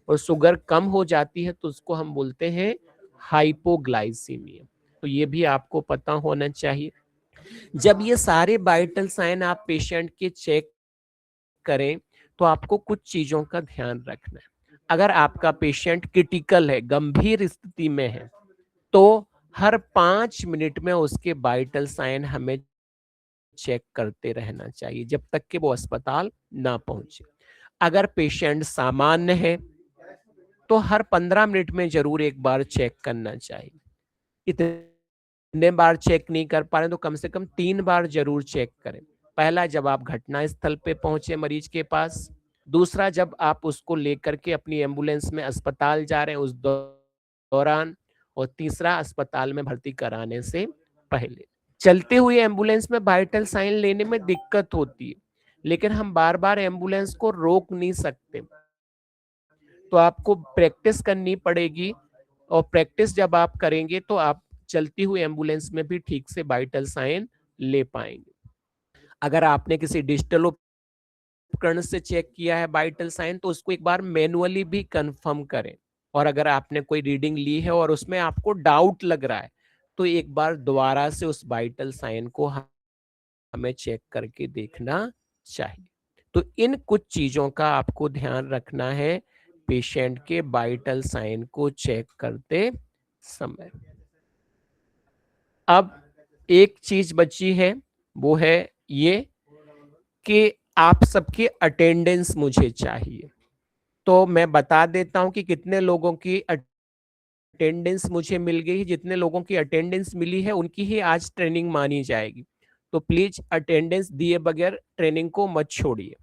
और शुगर कम हो जाती है तो उसको हम बोलते हैं हाइपोग्लाइसीमिया। तो ये भी आपको पता होना चाहिए। जब ये सारे वाइटल साइन आप पेशेंट के चेक करें तो आपको कुछ चीजों का ध्यान रखना है। अगर आपका पेशेंट क्रिटिकल है, गंभीर स्थिति में है, तो हर 5 मिनट में उसके वाइटल साइन हमें चेक करते रहना चाहिए जब तक कि वो अस्पताल ना पहुंचे। अगर पेशेंट सामान्य है तो हर 15 मिनट में जरूर एक बार चेक करना चाहिए। इतने बार चेक नहीं कर पा रहे तो कम से कम 3 बार जरूर चेक करें। पहला, जब आप घटना स्थल पे पहुंचे मरीज के पास। दूसरा, जब आप उसको लेकर के अपनी एम्बुलेंस में अस्पताल जा रहे हैं उस दौरान। और तीसरा, अस्पताल में भर्ती कराने से पहले। चलते हुए एम्बुलेंस में वाइटल साइन लेने में दिक्कत होती है, लेकिन हम बार बार एम्बुलेंस को रोक नहीं सकते। तो आपको प्रैक्टिस करनी पड़ेगी, और प्रैक्टिस जब आप करेंगे तो आप चलती हुई एम्बुलेंस में भी ठीक से वाइटल साइन ले पाएंगे। अगर आपने किसी डिजिटल उपकरण से चेक किया है वाइटल साइन, तो उसको एक बार मैनुअली भी कंफर्म करें। और अगर आपने कोई रीडिंग ली है और उसमें आपको डाउट लग रहा है, तो एक बार दोबारा से उस वाइटल साइन को हमें चेक करके देखना चाहिए। तो इन कुछ चीजों का आपको ध्यान रखना है पेशेंट के वाइटल साइन को चेक करते समय। अब एक चीज बची है, वो है ये कि आप सबकी अटेंडेंस मुझे चाहिए। तो मैं बता देता हूं कि कितने लोगों की अटेंडेंस मुझे मिल गई। जितने लोगों की अटेंडेंस मिली है उनकी ही आज ट्रेनिंग मानी जाएगी। तो प्लीज अटेंडेंस दिए बगैर ट्रेनिंग को मत छोड़िए।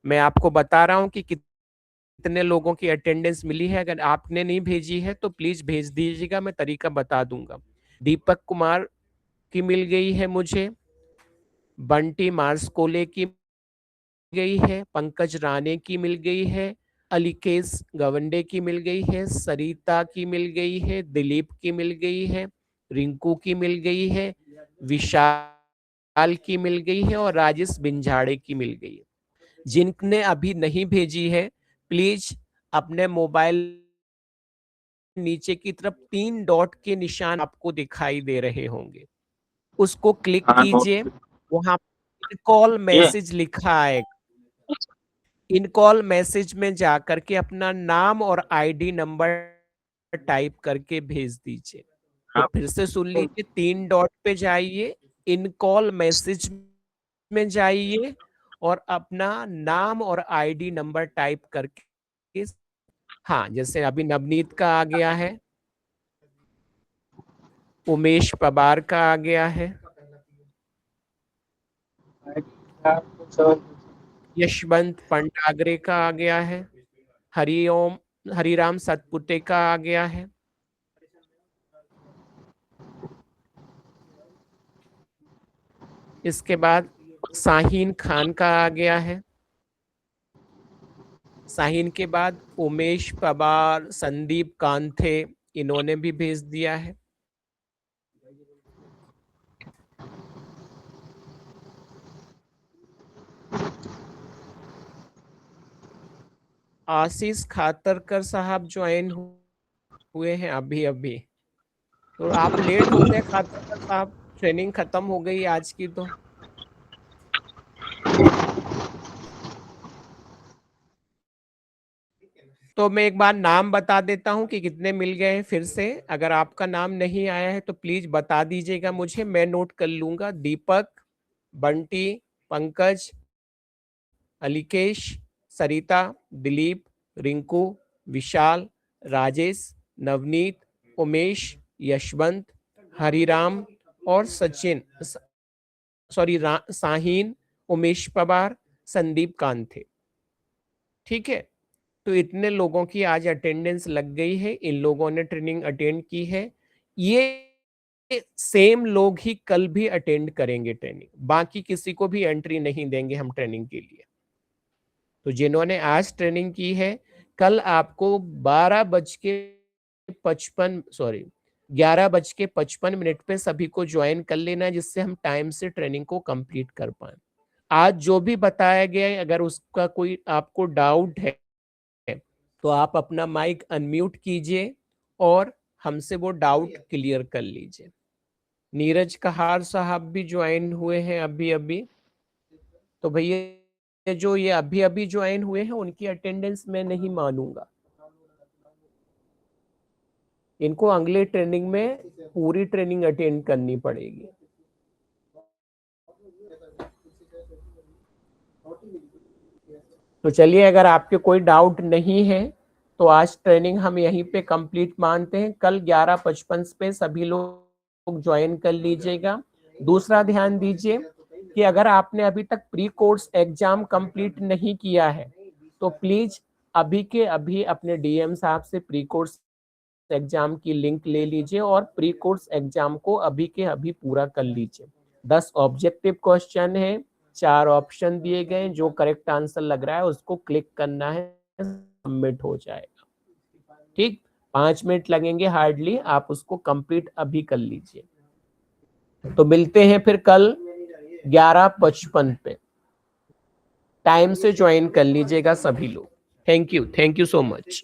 मैं आपको बता रहा हूं कि कितने लोगों की अटेंडेंस मिली है। अगर आपने नहीं भेजी है तो प्लीज भेज दीजिएगा, मैं तरीका बता दूंगा। दीपक कुमार की मिल गई है मुझे, बंटी मार्सकोले की गई है, पंकज राणे की मिल गई है, अलिकेश गवंडे की मिल गई है, सरिता की मिल गई है, दिलीप की मिल गई है, रिंकू की मिल गई है, विशाल की मिल गई है और राजेश बिंझाड़े की मिल गई है। जिनने अभी नहीं भेजी है, प्लीज अपने मोबाइल नीचे की तरफ 3 डॉट के निशान आपको दिखाई दे रहे होंगे, उसको क्लिक हाँ नोट कीजिए। वहां कॉल ये मैसेज लिखा आएगा, इन कॉल मैसेज में जाकर के अपना नाम और आईडी नंबर टाइप करके भेज दीजिए। तो हाँ फिर से सुन लीजिए, 3 डॉट पे जाइए, इन कॉल मैसेज में जाइए और अपना नाम और आईडी नंबर टाइप करके, हाँ जैसे अभी नवनीत का आ गया है, उमेश पवार का आ गया है, यशवंत पंडागरे का आ गया है, हरिओम हरिराम सतपुते का आ गया है। इसके बाद शाहीन खान का आ गया है। शाहीन के बाद उमेश पवार, संदीप कांथे, इन्होंने भी भेज दिया है। आशीष खातरकर साहब ज्वाइन हुए हैं अभी अभी। तो आप लेट हो गए खातरकर साहब, ट्रेनिंग खत्म हो गई आज की। तो मैं एक बार नाम बता देता हूं कि कितने मिल गए हैं फिर से। अगर आपका नाम नहीं आया है तो प्लीज बता दीजिएगा मुझे, मैं नोट कर लूंगा। दीपक, बंटी, पंकज, अलिकेश, सरिता, दिलीप, रिंकू, विशाल, राजेश, नवनीत, उमेश, यशवंत, हरिराम और सचिन, सॉरी साहीन, उमेश पवार, संदीप कांथे। ठीक है, तो इतने लोगों की आज अटेंडेंस लग गई है, इन लोगों ने ट्रेनिंग अटेंड की है। ये सेम लोग ही कल भी अटेंड करेंगे ट्रेनिंग, बाकी किसी को भी एंट्री नहीं देंगे हम ट्रेनिंग के लिए। तो जिन्होंने आज ट्रेनिंग की है, कल आपको 11:55 पे सभी को ज्वाइन कर लेना है, जिससे हम टाइम से ट्रेनिंग को कंप्लीट कर पाए। आज जो भी बताया गया है, अगर उसका कोई आपको डाउट है तो आप अपना माइक अनम्यूट कीजिए और हमसे वो डाउट क्लियर कर लीजिए। नीरज कहार साहब भी ज्वाइन हुए हैं अभी अभी। तो भैया जो ये अभी अभी ज्वाइन हुए हैं उनकी अटेंडेंस मैं नहीं मानूंगा, इनको अगले ट्रेनिंग में पूरी ट्रेनिंग अटेंड करनी पड़ेगी। तो चलिए, अगर आपके कोई डाउट नहीं है तो आज ट्रेनिंग हम यहीं पे कंप्लीट मानते हैं। कल 11:55 पे सभी लोग ज्वाइन कर लीजिएगा। दूसरा ध्यान दीजिए कि अगर आपने अभी तक प्री कोर्स एग्जाम कंप्लीट नहीं किया है तो प्लीज अभी के अभी अपने डीएम साहब से प्री कोर्स एग्जाम की लिंक ले लीजिए और प्री कोर्स एग्जाम को अभी के अभी पूरा कर लीजिए। 10 ऑब्जेक्टिव क्वेश्चन है, 4 ऑप्शन दिए गए, जो करेक्ट आंसर लग रहा है उसको क्लिक करना है, सबमिट हो जाएगा। ठीक, 5 मिनट लगेंगे हार्डली, आप उसको कंप्लीट अभी कर लीजिए। तो मिलते हैं फिर कल 11:55 पे। टाइम से ज्वाइन कर लीजिएगा सभी लोग। Thank you so much.